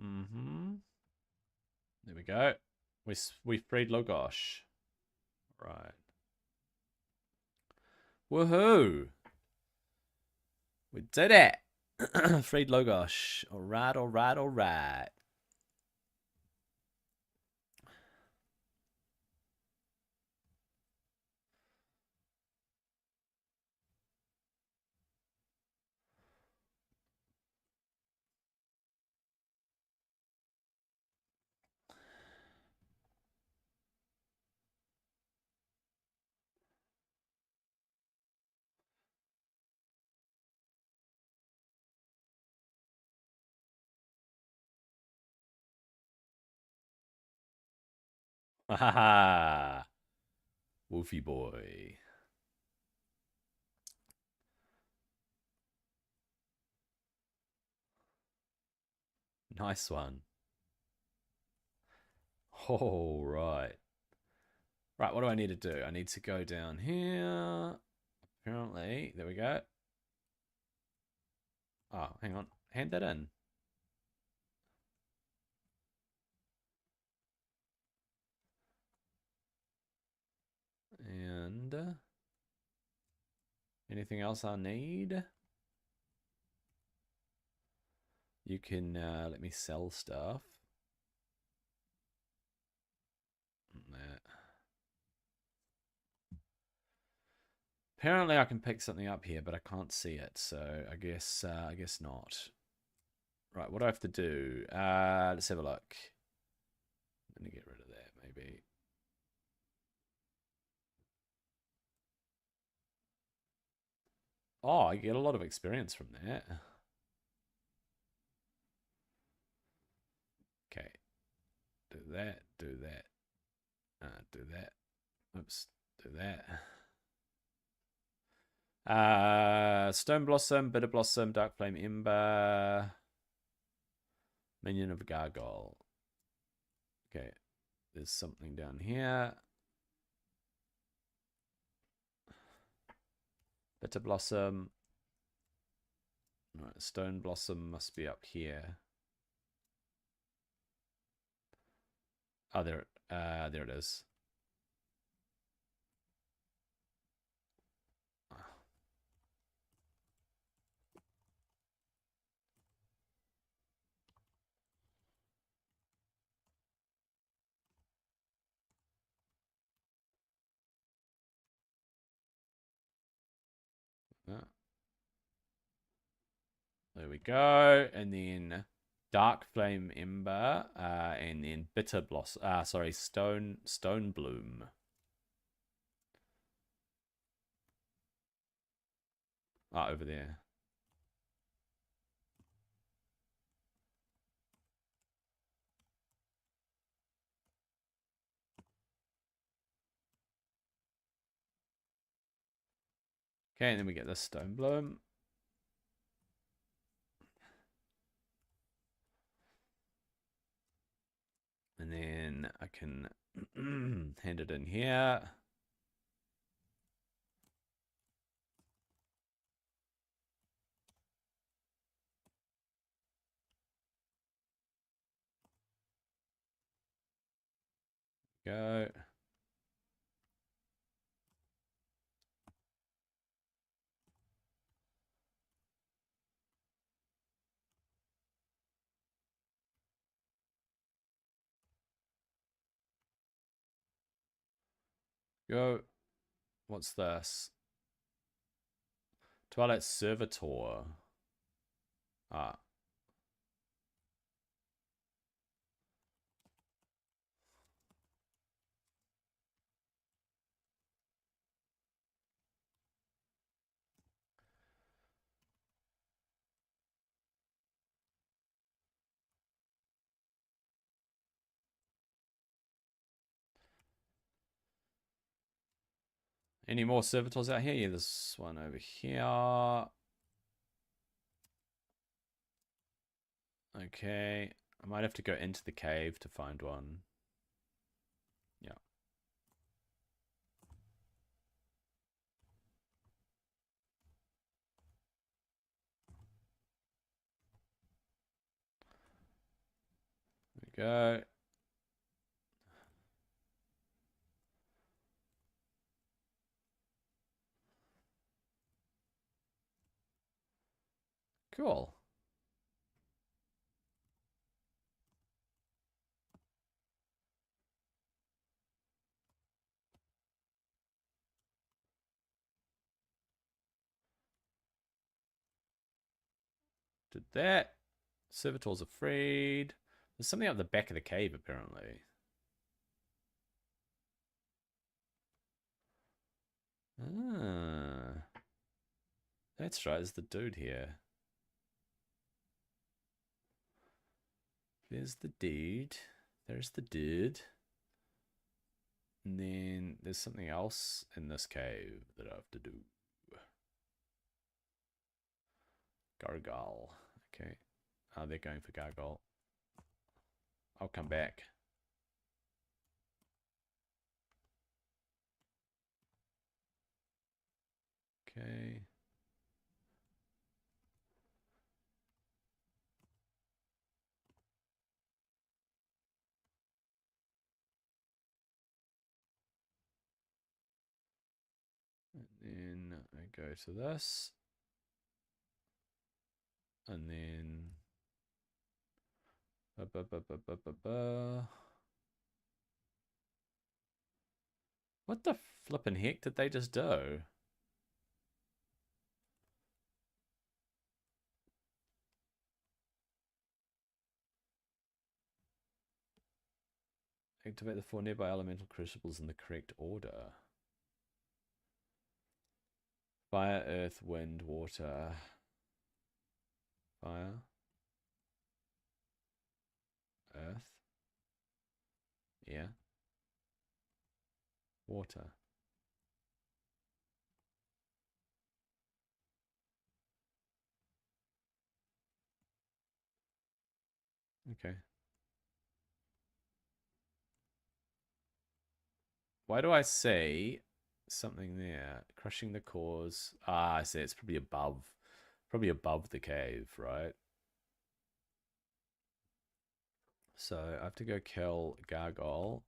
Mm-hmm. There we go. We freed Logosh. Right. Woohoo! We did it! Freed Logosh. Alright, alright, alright. Ha Wolfie boy. Nice one. All right. Right, what do I need to do? I need to go down here. Apparently, there we go. Oh, hang on. Hand that in. And anything else I need? You can let me sell stuff. That. Apparently, I can pick something up here, but I can't see it. So I guess not. Right, what do I have to do? Let's have a look. Let me get rid of that, maybe. Oh, I get a lot of experience from that. Okay. Do that, do that. Do that. Oops, do that. Stone Blossom, Bitter Blossom, Dark Flame Ember, Minion of Gargoyle. Okay, there's something down here. Bitter Blossom. Right, Stone Blossom must be up here. Oh, there it is. There we go. And then Dark Flame Ember, and then Bitter Blossom. Sorry, Stone Bloom. Over there. Okay, and then we get this Stone Bloom. And then I can hand it in here. Go. Go. What's this? Twilight Servitor. Ah. Any more servitors out here? Yeah, there's one over here. Okay. I might have to go into the cave to find one. Yeah. There we go. Cool. Did that. Servitors are freed. There's something up the back of the cave, apparently. Ah. That's right, there's the dude here. There's the dude. There's the dude. And then there's something else in this cave that I have to do. Gargoyle. Okay. Oh, they're going for Gargoyle. I'll come back. Okay. And then I go to this. And then... What the flippin' heck did they just do? Activate the 4 nearby elemental crucibles in the correct order. Fire, earth, wind, water. Fire. Earth. Yeah. Water. Okay. Why do I see something there? Crushing the cores. Ah, I see. It's probably above the cave, right? So I have to go kill Gargoyle.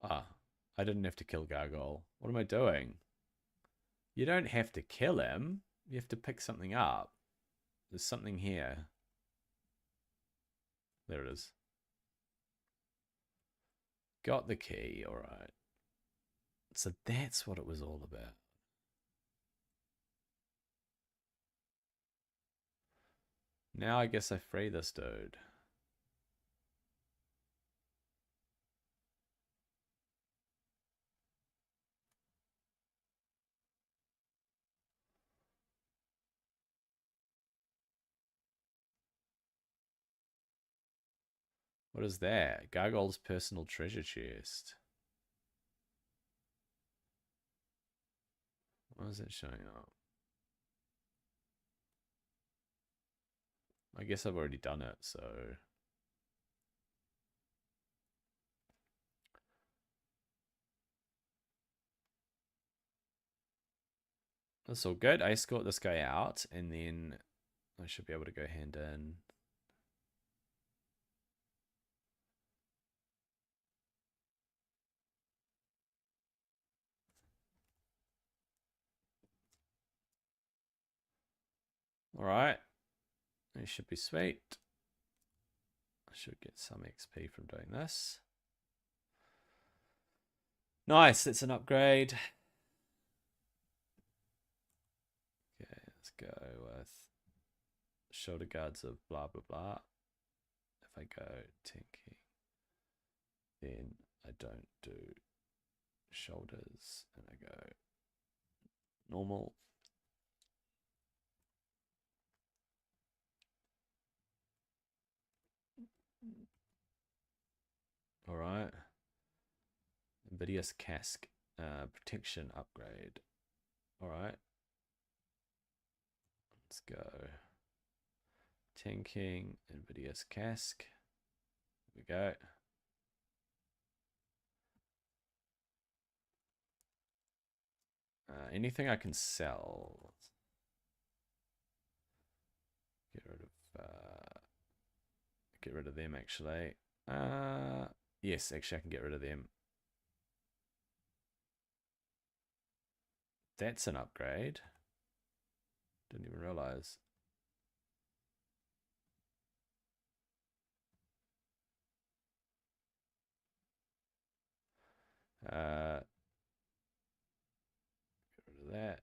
Ah, I didn't have to kill Gargoyle. What am I doing? You don't have to kill him. You have to pick something up. There's something here. There it is. Got the key, all right. So that's what it was all about. Now I guess I free this dude. What is that? Gargoyle's personal treasure chest. Why is it showing up? I guess I've already done it, so... That's all good. I escort this guy out, and then I should be able to go hand in. Alright. It should be sweet. I should get some XP from doing this. Nice, it's an upgrade. Okay, let's go with shoulder guards of blah blah blah. If I go tanking, then I don't do shoulders and I go normal. All right. Invidious Cask protection upgrade. All right. Let's go. Tanking, Invidious Cask. Here we go. Anything I can sell. Get rid of them actually. Yes, actually I can get rid of them. That's an upgrade. Didn't even realize. Get rid of that.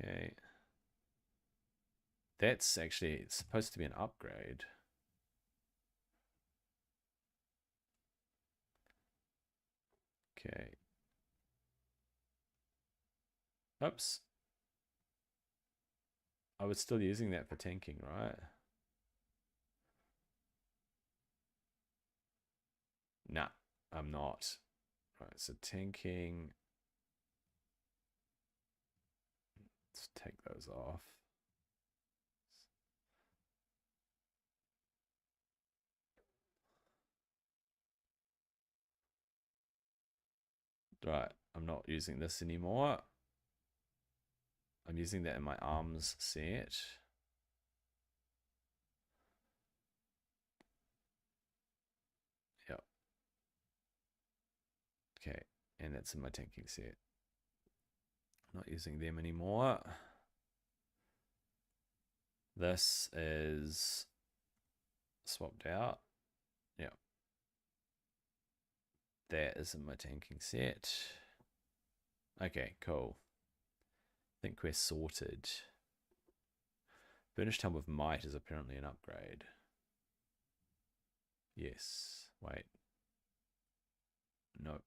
Okay. That's actually supposed to be an upgrade. Okay. Oops. I was still using that for tanking, right? Nah, I'm not. Right, so tanking. Let's take those off. Right, I'm not using this anymore. I'm using that in my arms set. Yep. Okay, and that's in my tanking set. Not using them anymore. This is swapped out. Yep. That is in my tanking set. Okay, cool. I think we're sorted. Burnished Helm with Might is apparently an upgrade. Yes. Wait. Nope.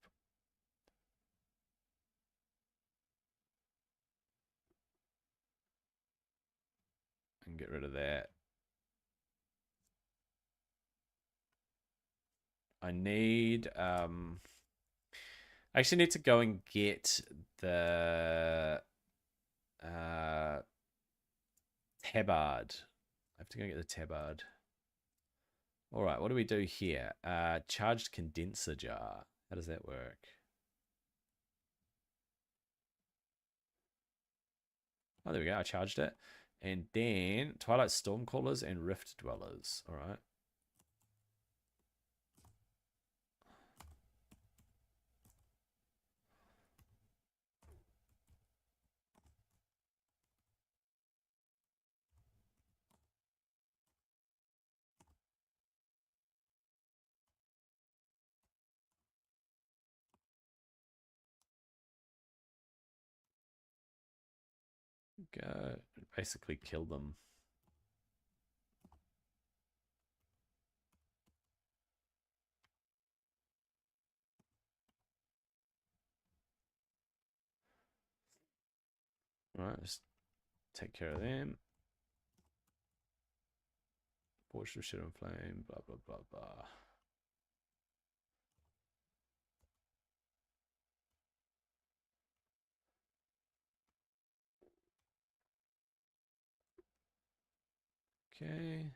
And get rid of that. I need I actually need to go and get the tabard. I have to go get the tabard. All right, what do we do here? Charged condenser jar. How does that work? Oh, there we go. I charged it. And then Twilight Stormcallers and Rift Dwellers. All right. Go. Basically kill them. All right, just take care of them. Portrait of Shadow and Flame, blah, blah, blah, blah. Okay.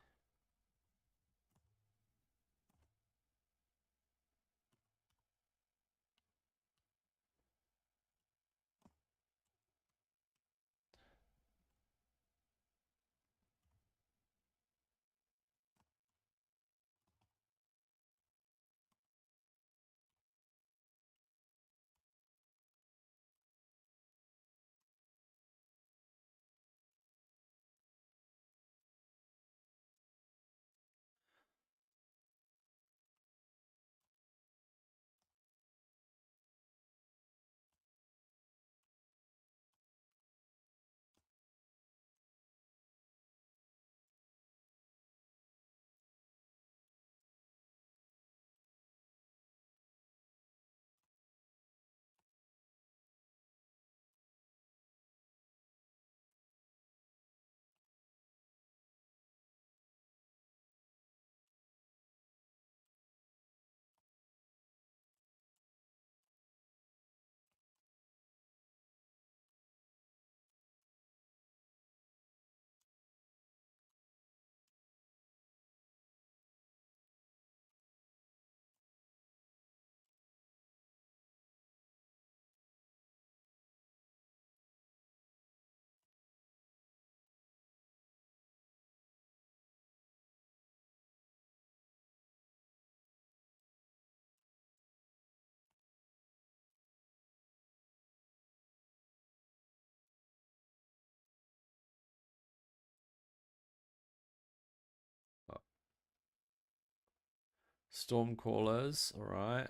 Stormcallers, alright.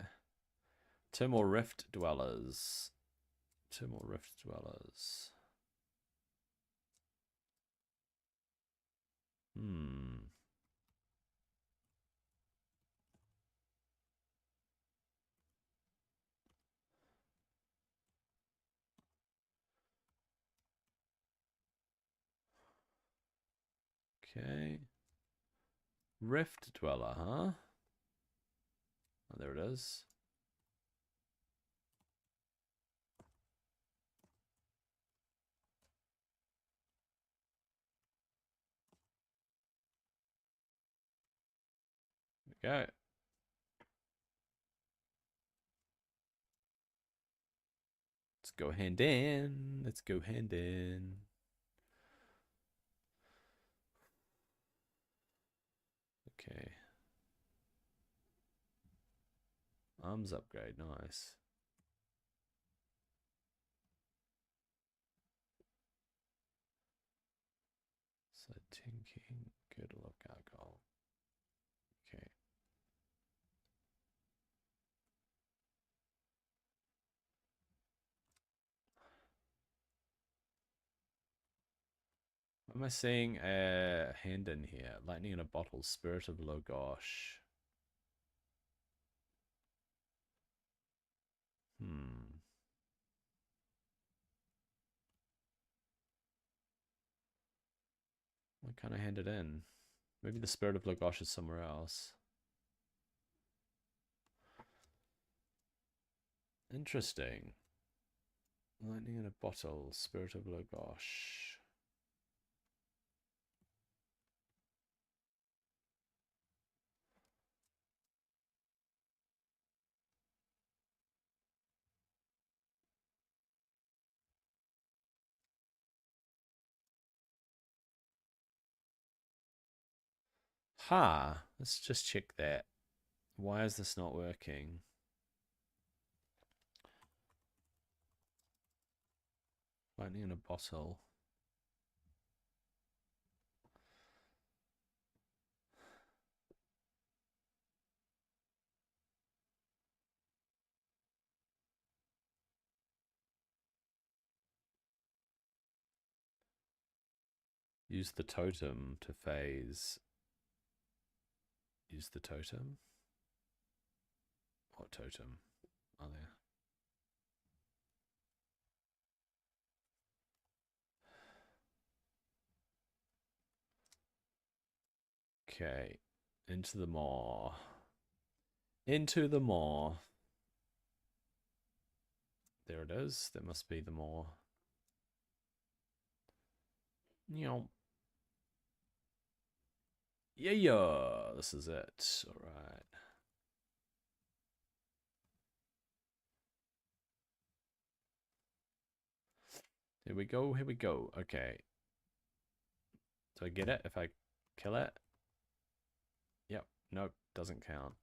2 more Rift Dwellers. 2 more Rift Dwellers. Okay. Rift Dweller, huh? Oh, there it is. There we go. Let's go hand in. Let's go hand in. Okay. Arms upgrade, nice. So Tinking, Girdle of Gargoyle. Okay. What am I seeing? A hand in here. Lightning in a bottle. Spirit of Logosh. Why can't I hand it in? Maybe the Spirit of Logosh is somewhere else. Interesting. Lightning in a bottle. Spirit of Logosh. Ha! Let's just check that. Why is this not working? Lightning in a bottle. Use the totem to phase. Use the totem? What totem are there? Okay. Into the maw. Into the maw. There it is. That must be the maw. Yeah, yeah. This is it. All right. Here we go. Here we go. Okay. Do I get it if I kill it? Yep. Nope. Doesn't count.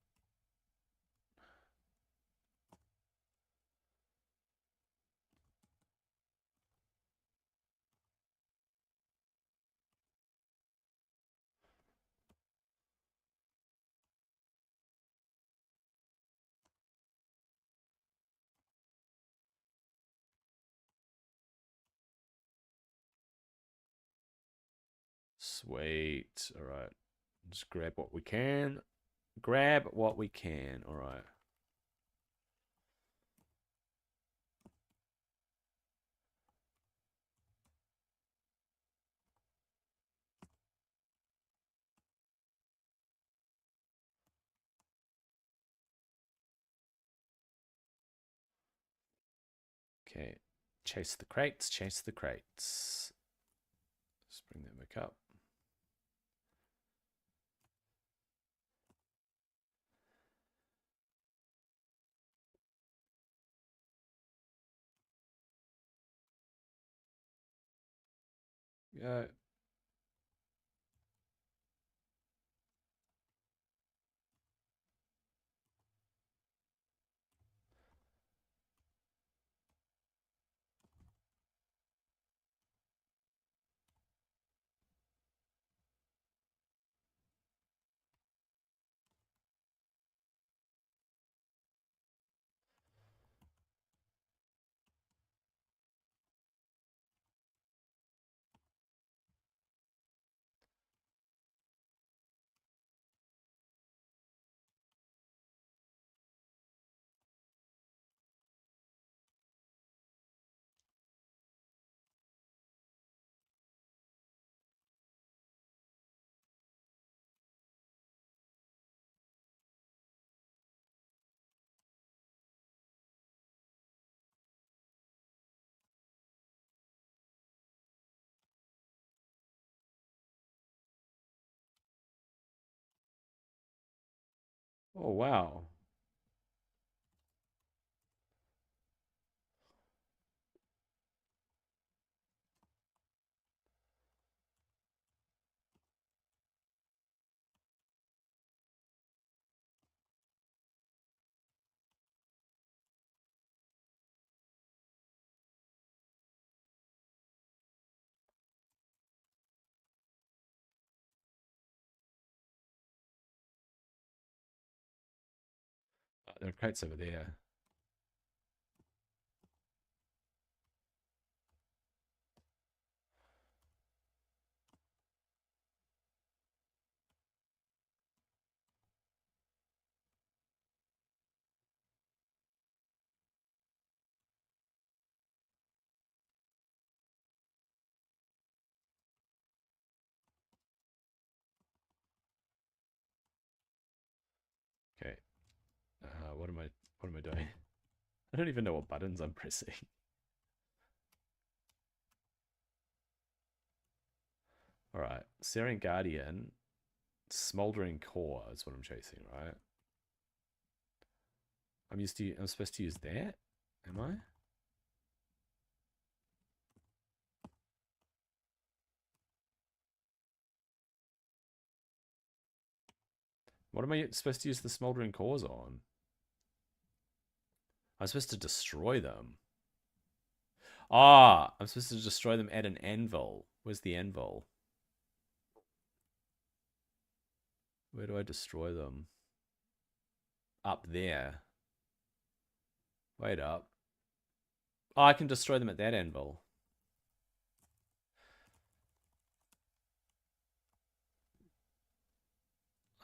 Sweet. All right. Just grab what we can. Grab what we can. All right. Okay. Chase the crates. Chase the crates. Let's bring that back up. Go. Oh, wow. Oh, there are crates over there. Okay. What am I doing? I don't even know what buttons I'm pressing. All right. Searing Guardian, Smoldering Core is what I'm chasing, right? I'm supposed to use that? Am I? What am I supposed to use the Smoldering Cores on? I'm supposed to destroy them. Ah, I'm supposed to destroy them at an anvil. Where's the anvil? Where do I destroy them? Up there. Wait up. Oh, I can destroy them at that anvil.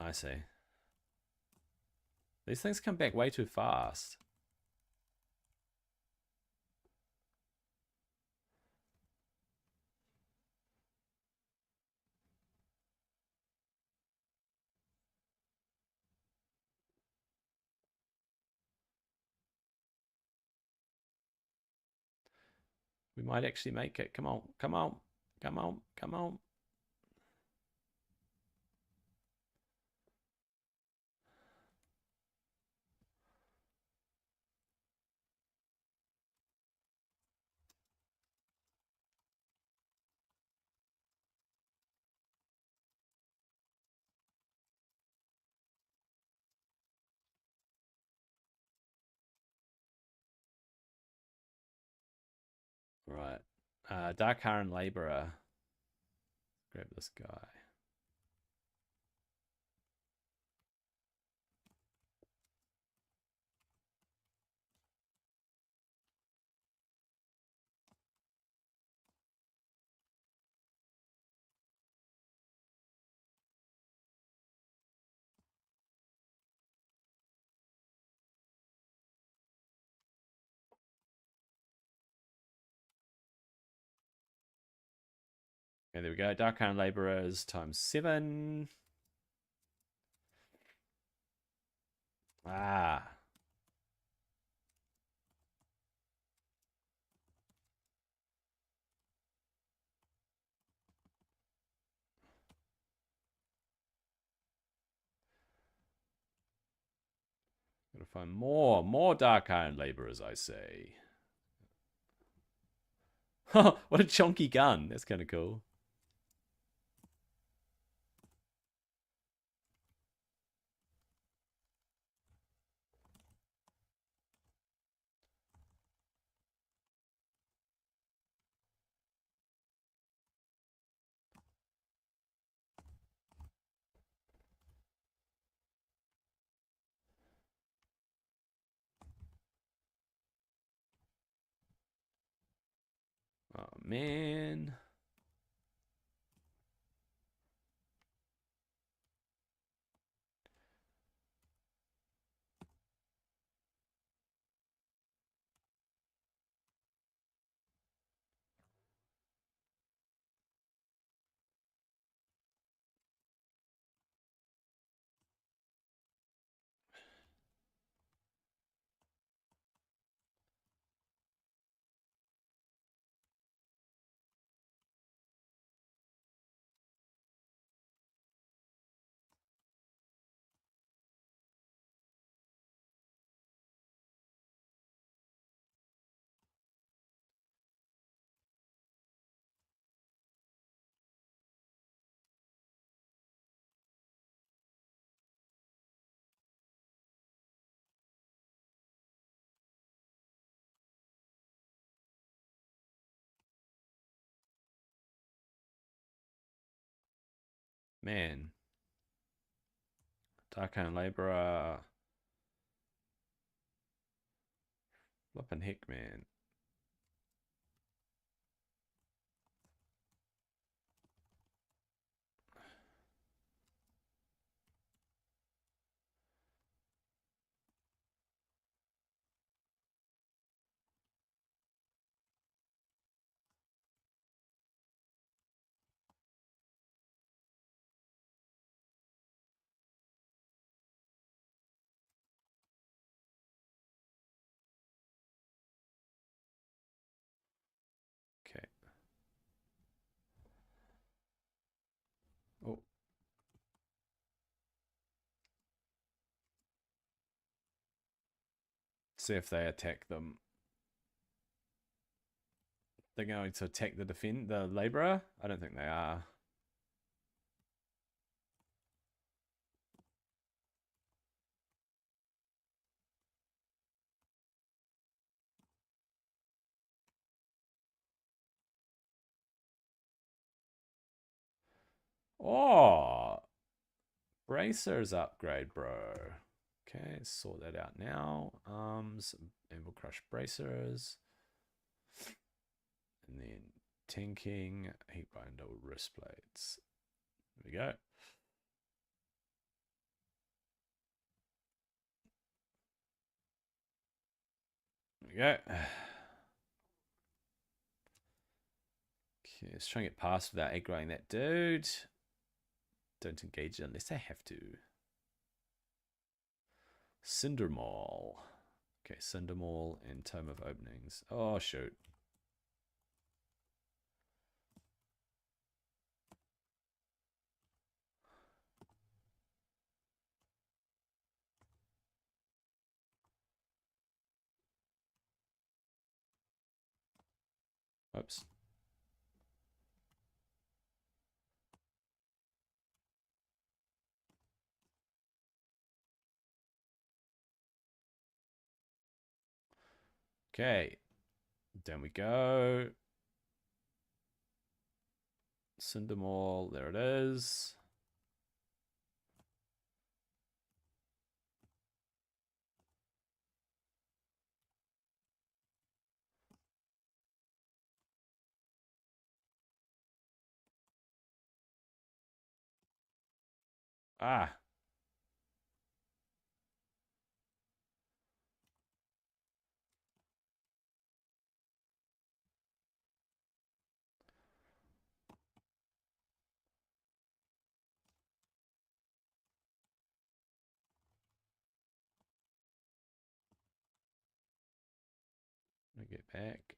I see. These things come back way too fast. We might actually make it. Come on, come on, come on, come on. Right. Dark Haran Laborer. Grab this guy. Okay, there we go. Dark Haran Laborers times 7. Ah. Gotta find more Dark Iron Laborers, I say. What a chunky gun. That's kind of cool. Oh, man. Man. Dark-Owned Labourer. Flippin' heck, man. Okay. Oh. See if they attack them. They're going to attack the labourer? I don't think they are. Oh, bracers upgrade, bro. Okay, sort that out now. Arms, anvil crush bracers, and then tanking, heat binder wrist plates. There we go. There we go. Okay, let's try and get past without aggroing that dude. Don't engage it unless I have to. Cinder Maul. Okay, Cinder Maul and Tome of Openings. Oh, shoot. Oops. Okay. Down we go. Cinder Maul. There it is. Ah. Let me get back.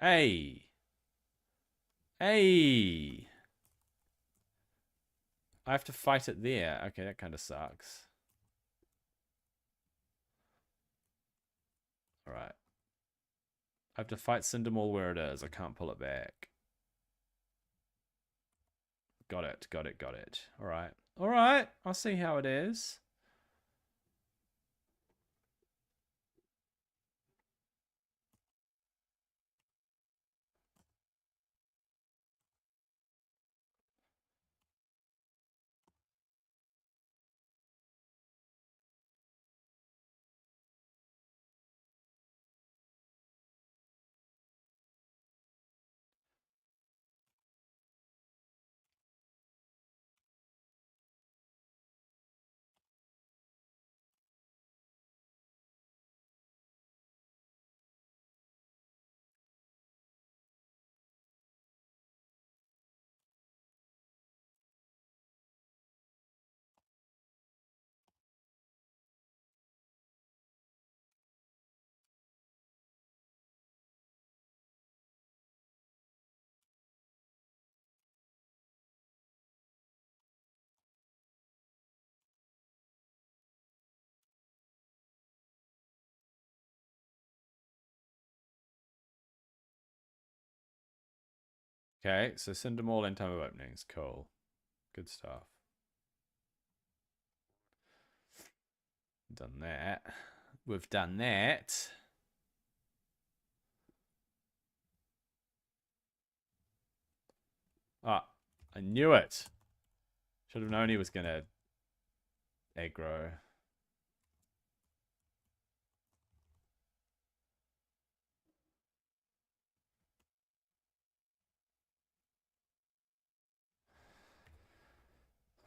Hey. Hey. I have to fight it there. Okay, that kind of sucks. Alright. I have to fight Cinder Maul where it is. I can't pull it back. Got it, got it, got it. Alright. Alright, I'll see how it is. Okay, so Cinder Maul and Time of Openings. Cool. Good stuff. Done that. We've done that. Ah, I knew it. Should have known he was going to aggro.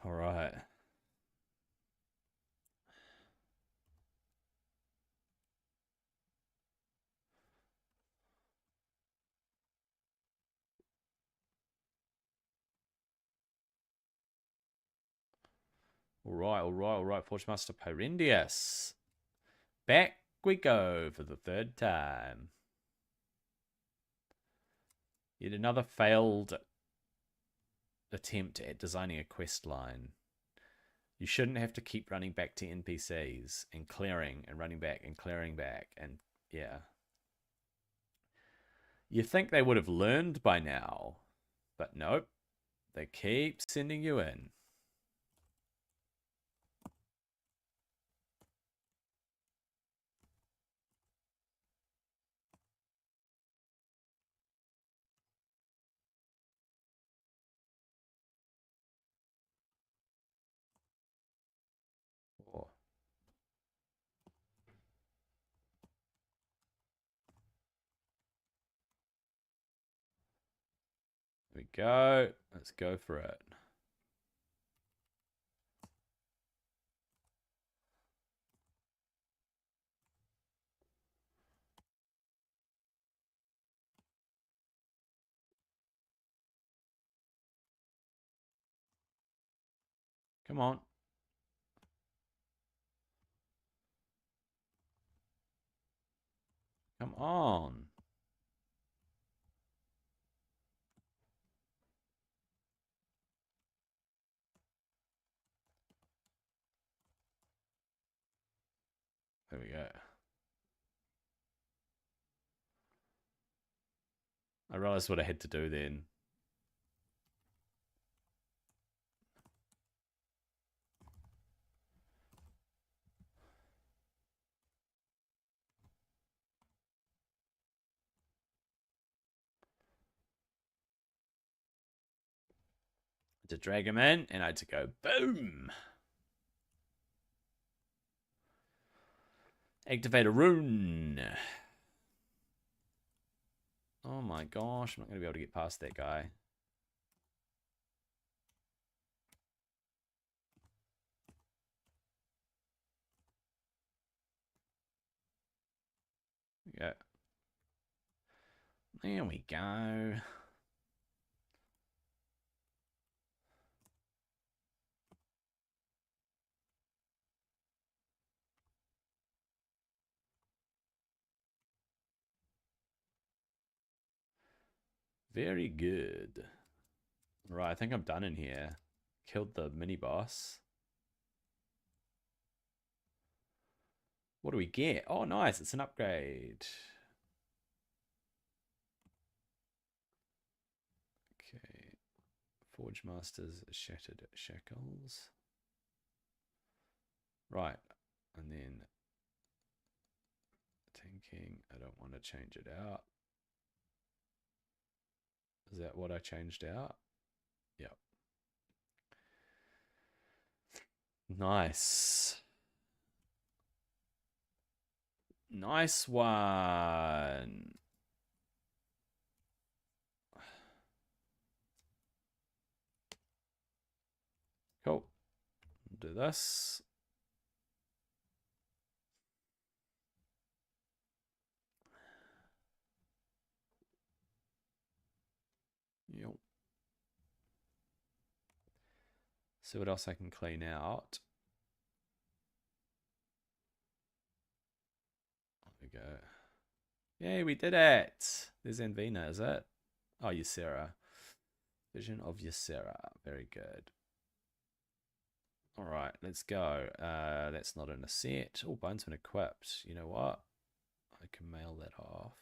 All right. All right. Forge Master Pyrendius. Back we go for the third time. Yet another failed attempt at designing a quest line. You shouldn't have to keep running back to NPCs and clearing and running back and clearing back. And yeah. You think they would have learned by now, but nope. They keep sending you in. Oh. There we go. Let's go for it. Come on. Come on. There we go. I realized what I had to do then. To drag him in, and I had to go boom. Activate a rune. Oh my gosh, I'm not going to be able to get past that guy. Yeah. There we go. Very good. Right, I think I'm done in here. Killed the mini boss. What do we get? Oh, nice. It's an upgrade. Okay. Forge Masters Shattered Shackles. Right. And then tanking. I don't want to change it out. Is that what I changed out? Yep. Nice. Nice one. Cool. Do this. Yep. See what else I can clean out. There we go. Yay, we did it. There's Anvina, is it? Oh, Ysera. Vision of Ysera. Very good. All right, let's go. That's not in a set. Oh, Bonesman equipped. You know what? I can mail that off.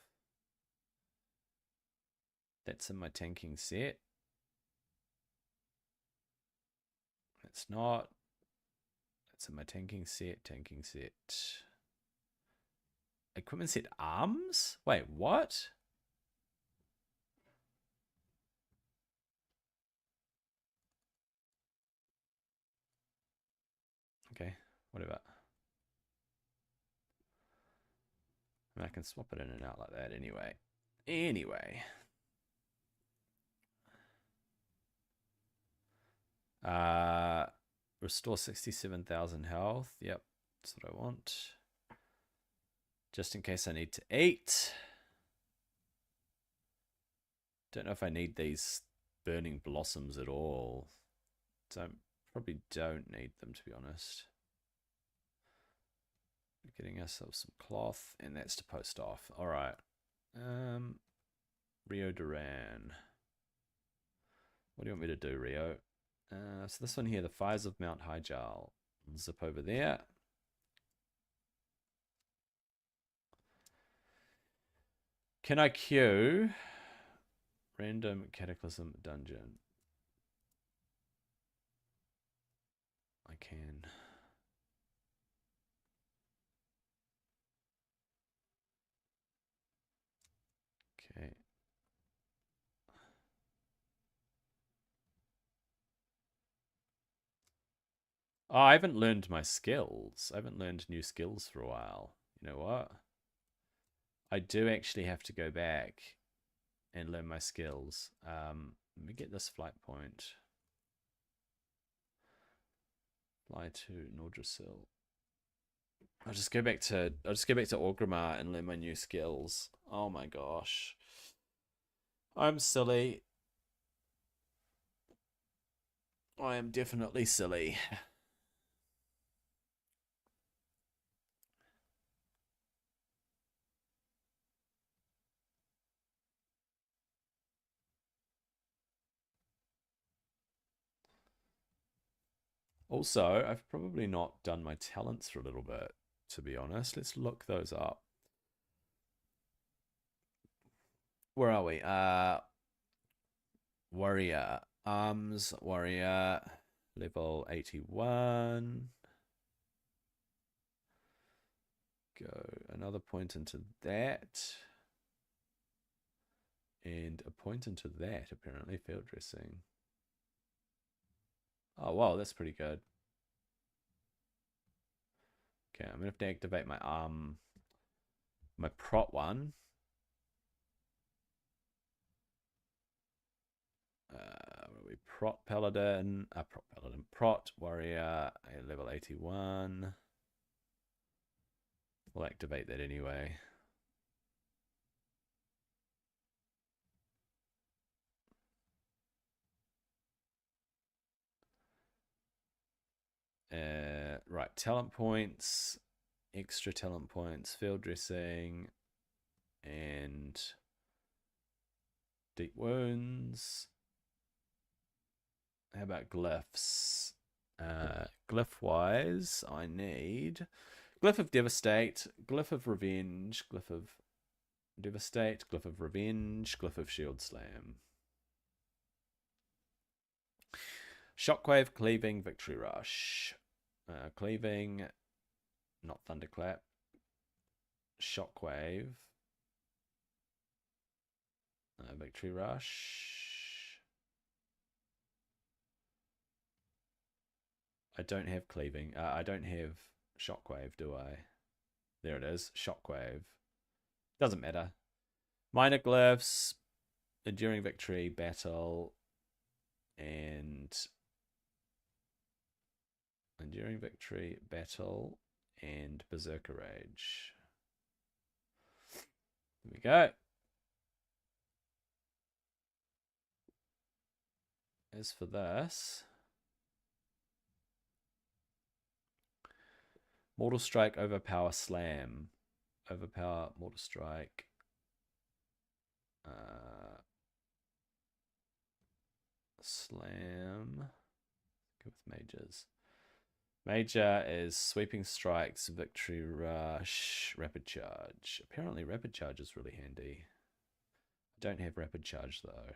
That's in my tanking set. It's not. That's in my tanking set. Tanking set. Equipment set arms? Wait, what? okay. Whatever. I mean, I can swap it in and out like that anyway. Anyway. Restore 67,000 health. Yep, that's what I want. Just in case I need to eat. Don't know if I need these burning blossoms at all. Probably don't need them, to be honest. Getting ourselves some cloth, and that's to post off. All right. Rio Duran. What do you want me to do, Rio? So this one here, the Fires of Mount Hyjal. Zip over there. Can I queue random cataclysm dungeon? I can. Okay. Oh, I haven't learned my skills. I haven't learned new skills for a while. You know what? I do actually have to go back and learn my skills. Let me get this flight point. Fly to Nordrassil. I'll just go back to Orgrimmar and learn my new skills. Oh my gosh. I'm silly. I am definitely silly. Also, I've probably not done my talents for a little bit, to be honest. Let's look those up. Where are we? Warrior. Arms, warrior. Level 81. Go another point into that. And a point into that, apparently. Field dressing. Oh, wow, that's pretty good. Okay, I'm gonna have to activate my my prot one. We prot paladin, prot warrior, level 81. We'll activate that anyway. Right, talent points, extra talent points, field dressing, and deep wounds. How about glyphs? Glyph wise, I need glyph of devastate, glyph of revenge, glyph of devastate, glyph of revenge, glyph of shield slam. Shockwave, cleaving, victory rush. Cleaving, not thunderclap. Shockwave. Victory rush. I don't have cleaving. I don't have shockwave, do I? There it is. Shockwave. Doesn't matter. Minor glyphs, enduring victory, battle, and enduring victory, battle, and berserker rage. There we go. As for this, Mortal Strike, Overpower, Slam. Overpower, Mortal Strike. Slam. Go with mages. Major is Sweeping Strikes, Victory Rush, Rapid Charge. Apparently Rapid Charge is really handy. I don't have Rapid Charge though.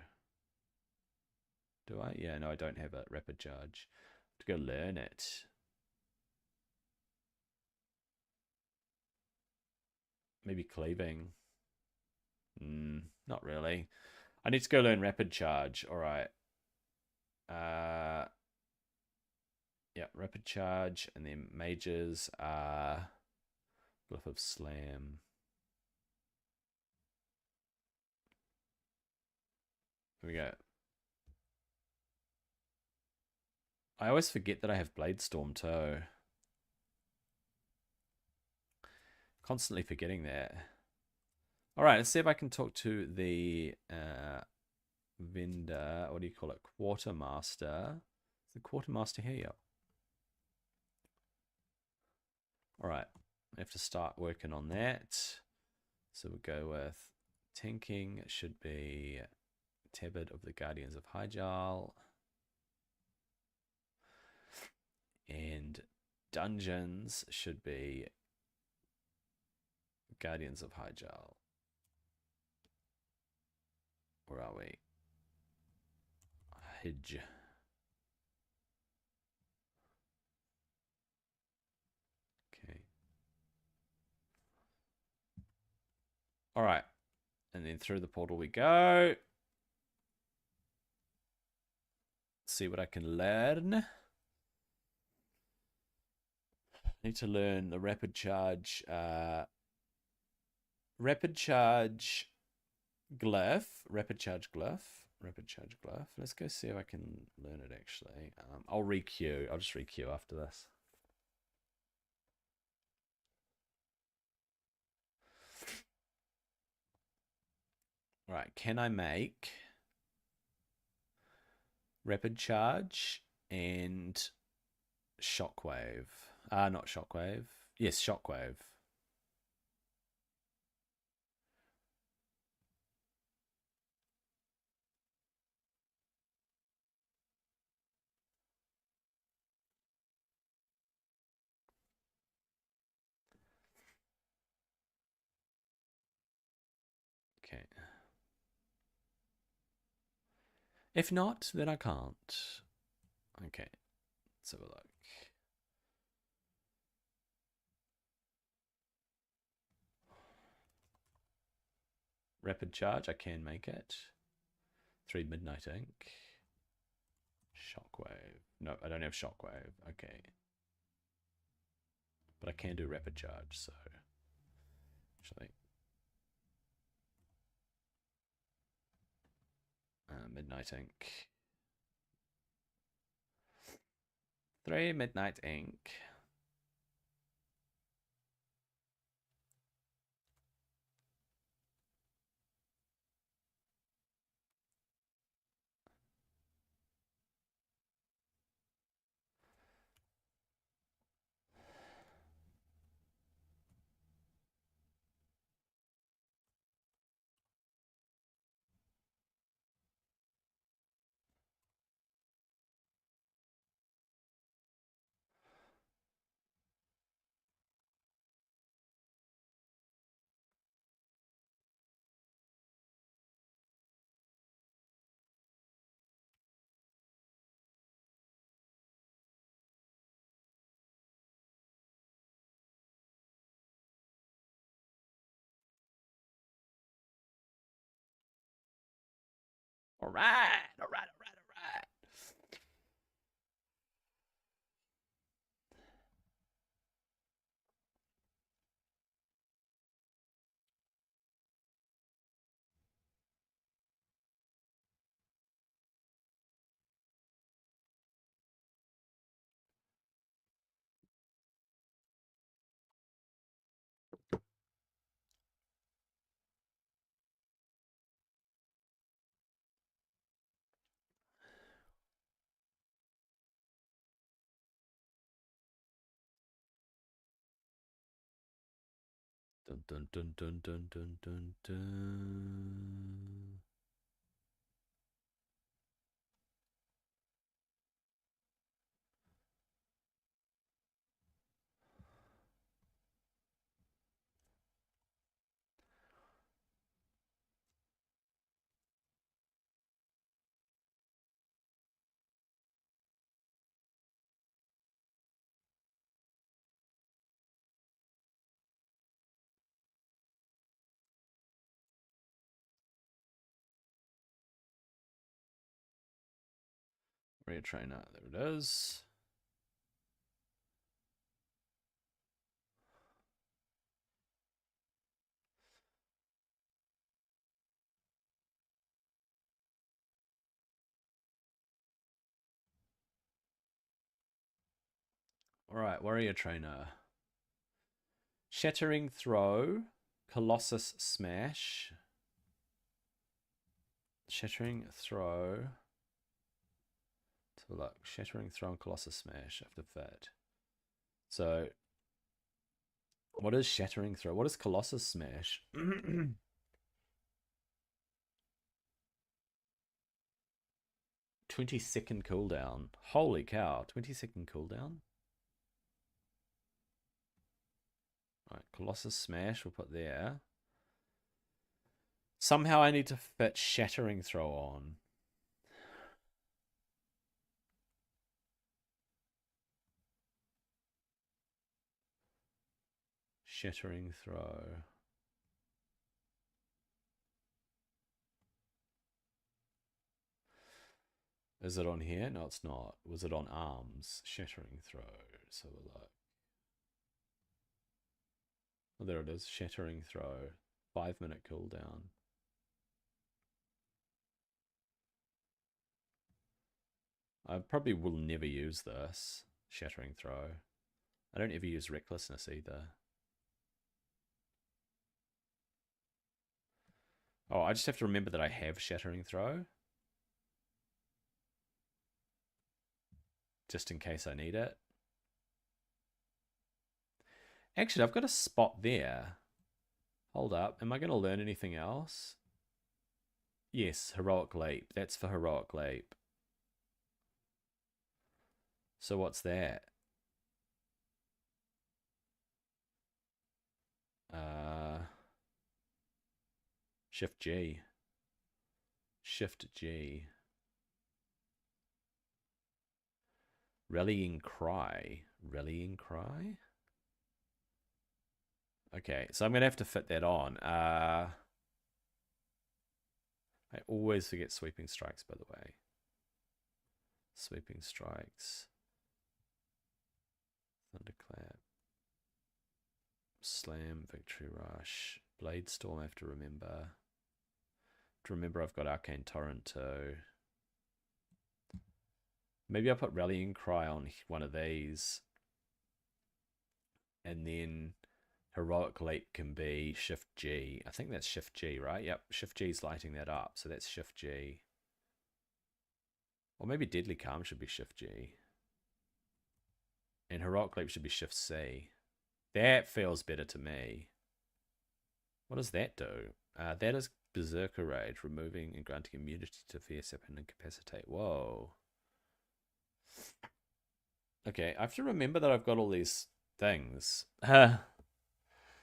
Do I? Yeah, no, I don't have a Rapid Charge. I have to go learn it. Maybe cleaving. Not really. I need to go learn Rapid Charge. All right. Yeah, rapid charge, and then mages are Glyph of Slam. Here we go. I always forget that I have Blade Storm too. Constantly forgetting that. All right, let's see if I can talk to the vendor. What do you call it? Quartermaster. Is the quartermaster here? All right, I have to start working on that. So we'll go with tanking should be Tabard of the Guardians of Hyjal. And dungeons should be Guardians of Hyjal. Where are we? Hidge. Okay. All right. And then through the portal we go. See what I can learn. Need to learn the rapid charge glyph. Let's go see if I can learn it actually. I'll requeue. I'll just requeue after this. Right, can I make rapid charge and shockwave? Not shockwave. Yes, shockwave. Okay. If not, then I can't. Okay. Let's have a look. Rapid charge, I can make it. 3 Midnight Ink. Shockwave. No, I don't have shockwave. Okay. But I can do rapid charge, so actually. Midnight Ink. 3 Midnight Ink. All right. Dun dun dun dun dun dun dun dun. Rear trainer, there it is. Alright, Warrior Trainer. Shattering Throw. Colossus Smash. Shattering Throw. Let's have a look. Shattering Throw and Colossus Smash after fit. So, what is Shattering Throw? What is Colossus Smash? 20-second cooldown. Holy cow, 20-second cooldown? Alright, Colossus Smash we'll put there. Somehow I need to fit Shattering Throw on. Shattering Throw. Is it on here? No, it's not. Was it on arms? Shattering Throw. So we'll look. Oh, there it is. Shattering Throw. 5-minute cooldown. I probably will never use this. Shattering Throw. I don't ever use Recklessness either. Oh, I just have to remember that I have Shattering Throw. Just in case I need it. Actually, I've got a spot there. Hold up. Am I going to learn anything else? Yes, Heroic Leap. That's for Heroic Leap. So what's that? Shift G. Shift G. Rallying Cry. Rallying Cry? Okay, so I'm going to have to fit that on. I always forget Sweeping Strikes, by the way. Sweeping Strikes. Thunderclap. Slam, Victory Rush. Blade Storm I have to remember. I've got Arcane Torrent too. Maybe I'll put Rallying Cry on one of these. And then Heroic Leap can be Shift G. I think that's Shift G, right? Yep, Shift G is lighting that up. So that's Shift G. Or maybe Deadly Calm should be Shift G. And Heroic Leap should be Shift C. That feels better to me. What does that do? That is Berserker Rage, removing and granting immunity to Fierce and Incapacitate. Whoa. Okay, I have to remember that I've got all these things.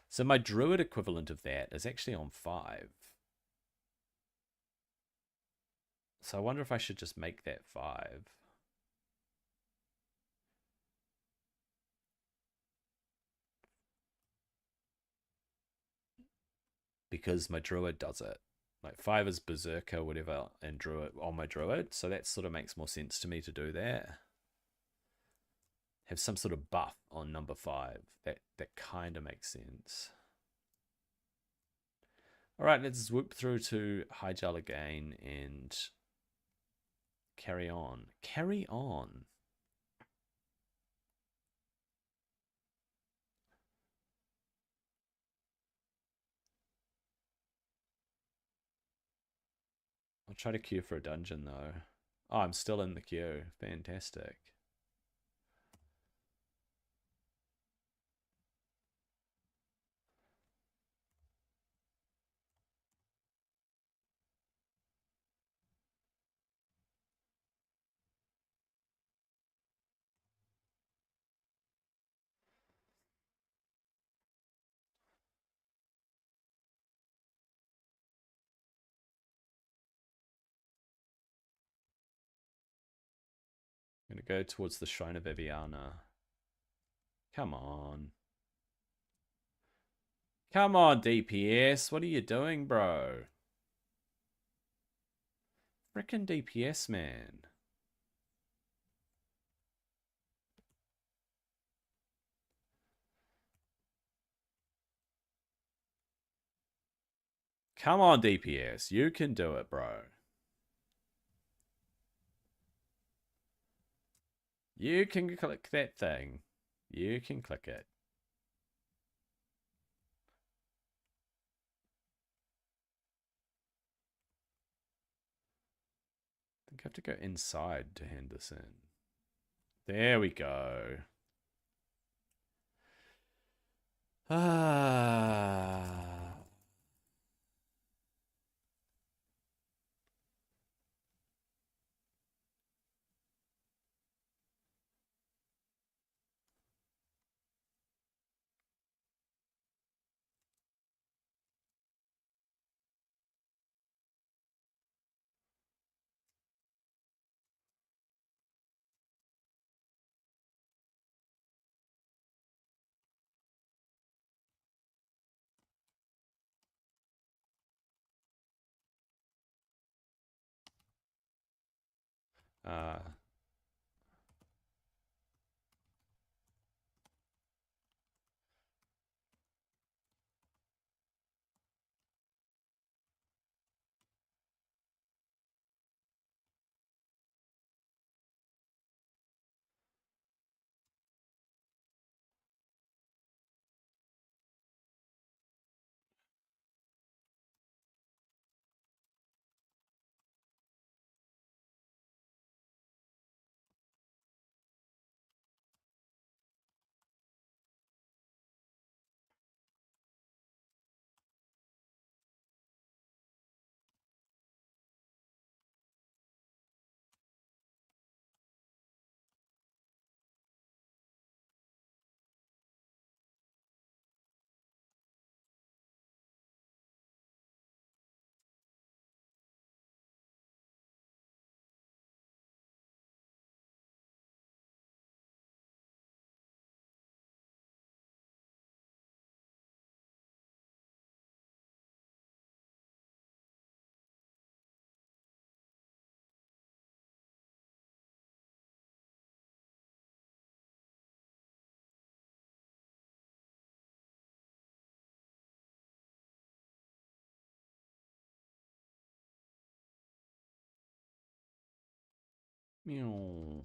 So my Druid equivalent of that is actually on 5. So I wonder if I should just make that 5. Because my Druid does it. Like 5 is Berserker, whatever, and Druid on my Druid. So that sort of makes more sense to me to do that. Have some sort of buff on number 5. That kind of makes sense. All right, let's swoop through to Hyjal again and carry on. Carry on. I'll try to queue for a dungeon though. Oh, I'm still in the queue. Fantastic. I'm going to go towards the Shrine of Eviana. Come on. Come on, DPS. What are you doing, bro? Frickin' DPS, man. Come on, DPS. You can do it, bro. You can click that thing. You can click it. I think I have to go inside to hand this in. There we go. Ah. Uh, meow.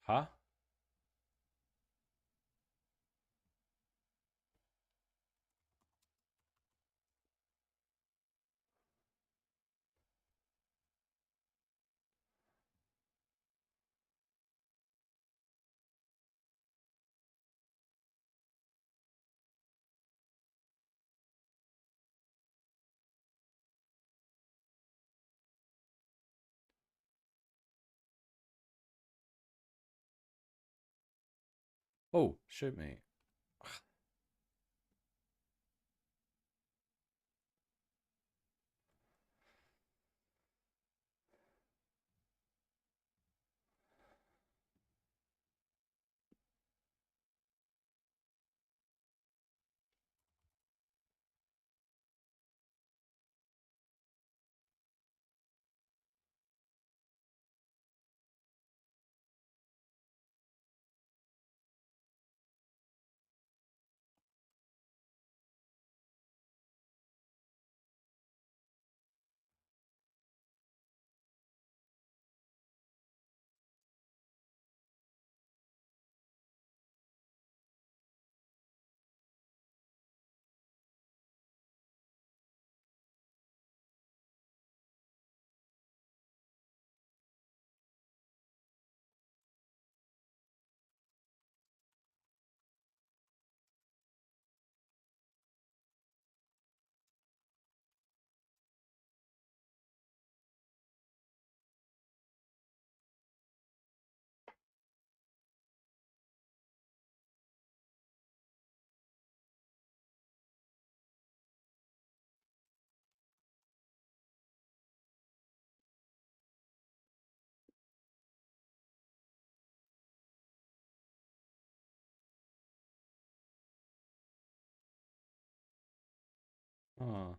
Huh? Oh, shoot me. Oh.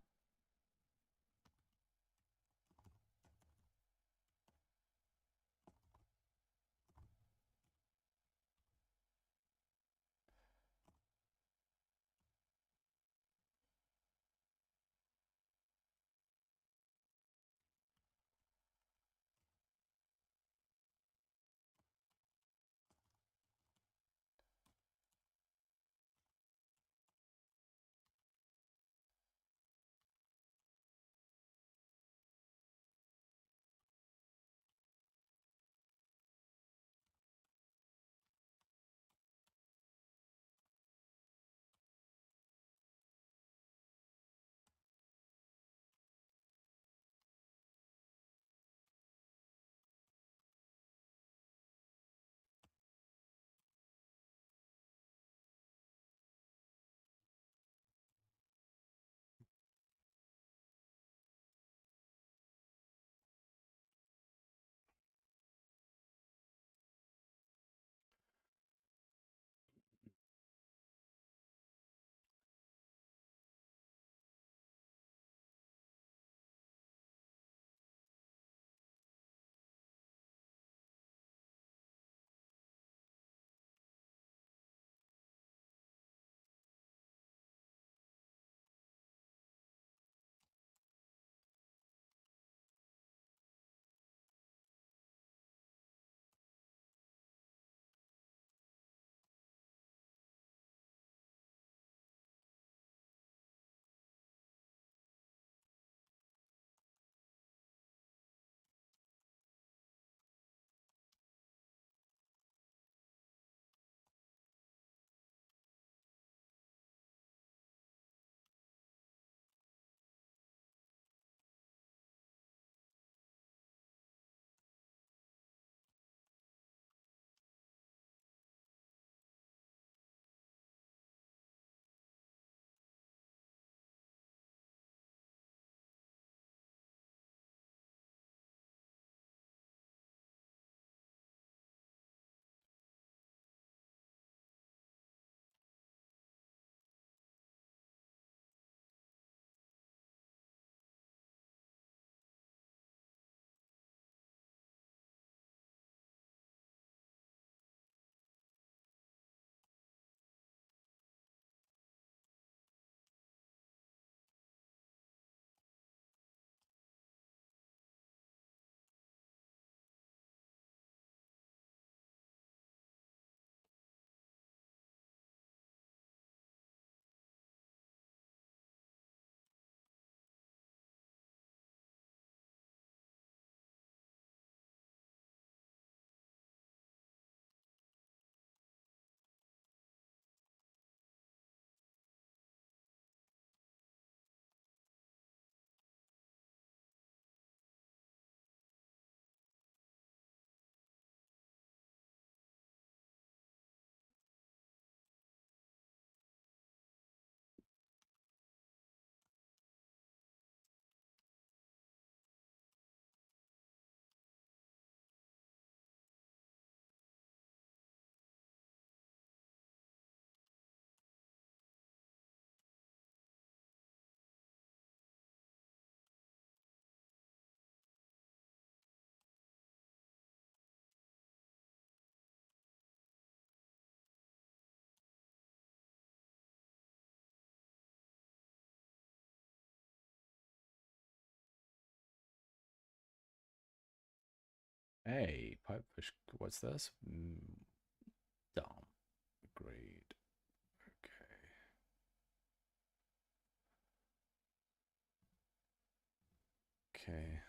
Hey, pipefish. What's this? Dumb. Agreed. Okay. Okay.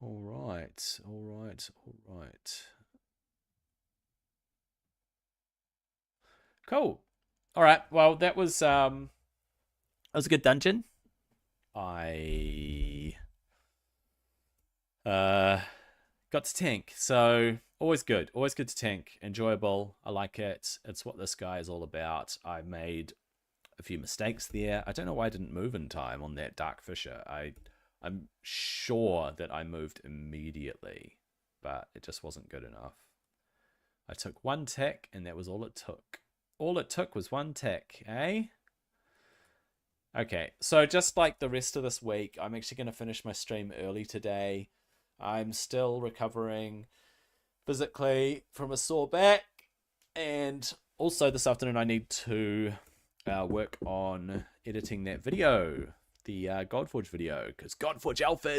All right. All right. All right. Cool. All right. Well, that was a good dungeon. I got to tank, so always good. Always good to tank. Enjoyable. I like it. It's what this guy is all about. I made a few mistakes there. I don't know why I didn't move in time on that Dark Fisher. I'm sure that I moved immediately, but it just wasn't good enough. I took one tick, and that was all it took. All it took was one tick, eh? Okay, so just like the rest of this week, I'm actually going to finish my stream early today. I'm still recovering physically from a sore back, and also this afternoon I need to work on editing that video, the Godforge video, because Godforge Alpha is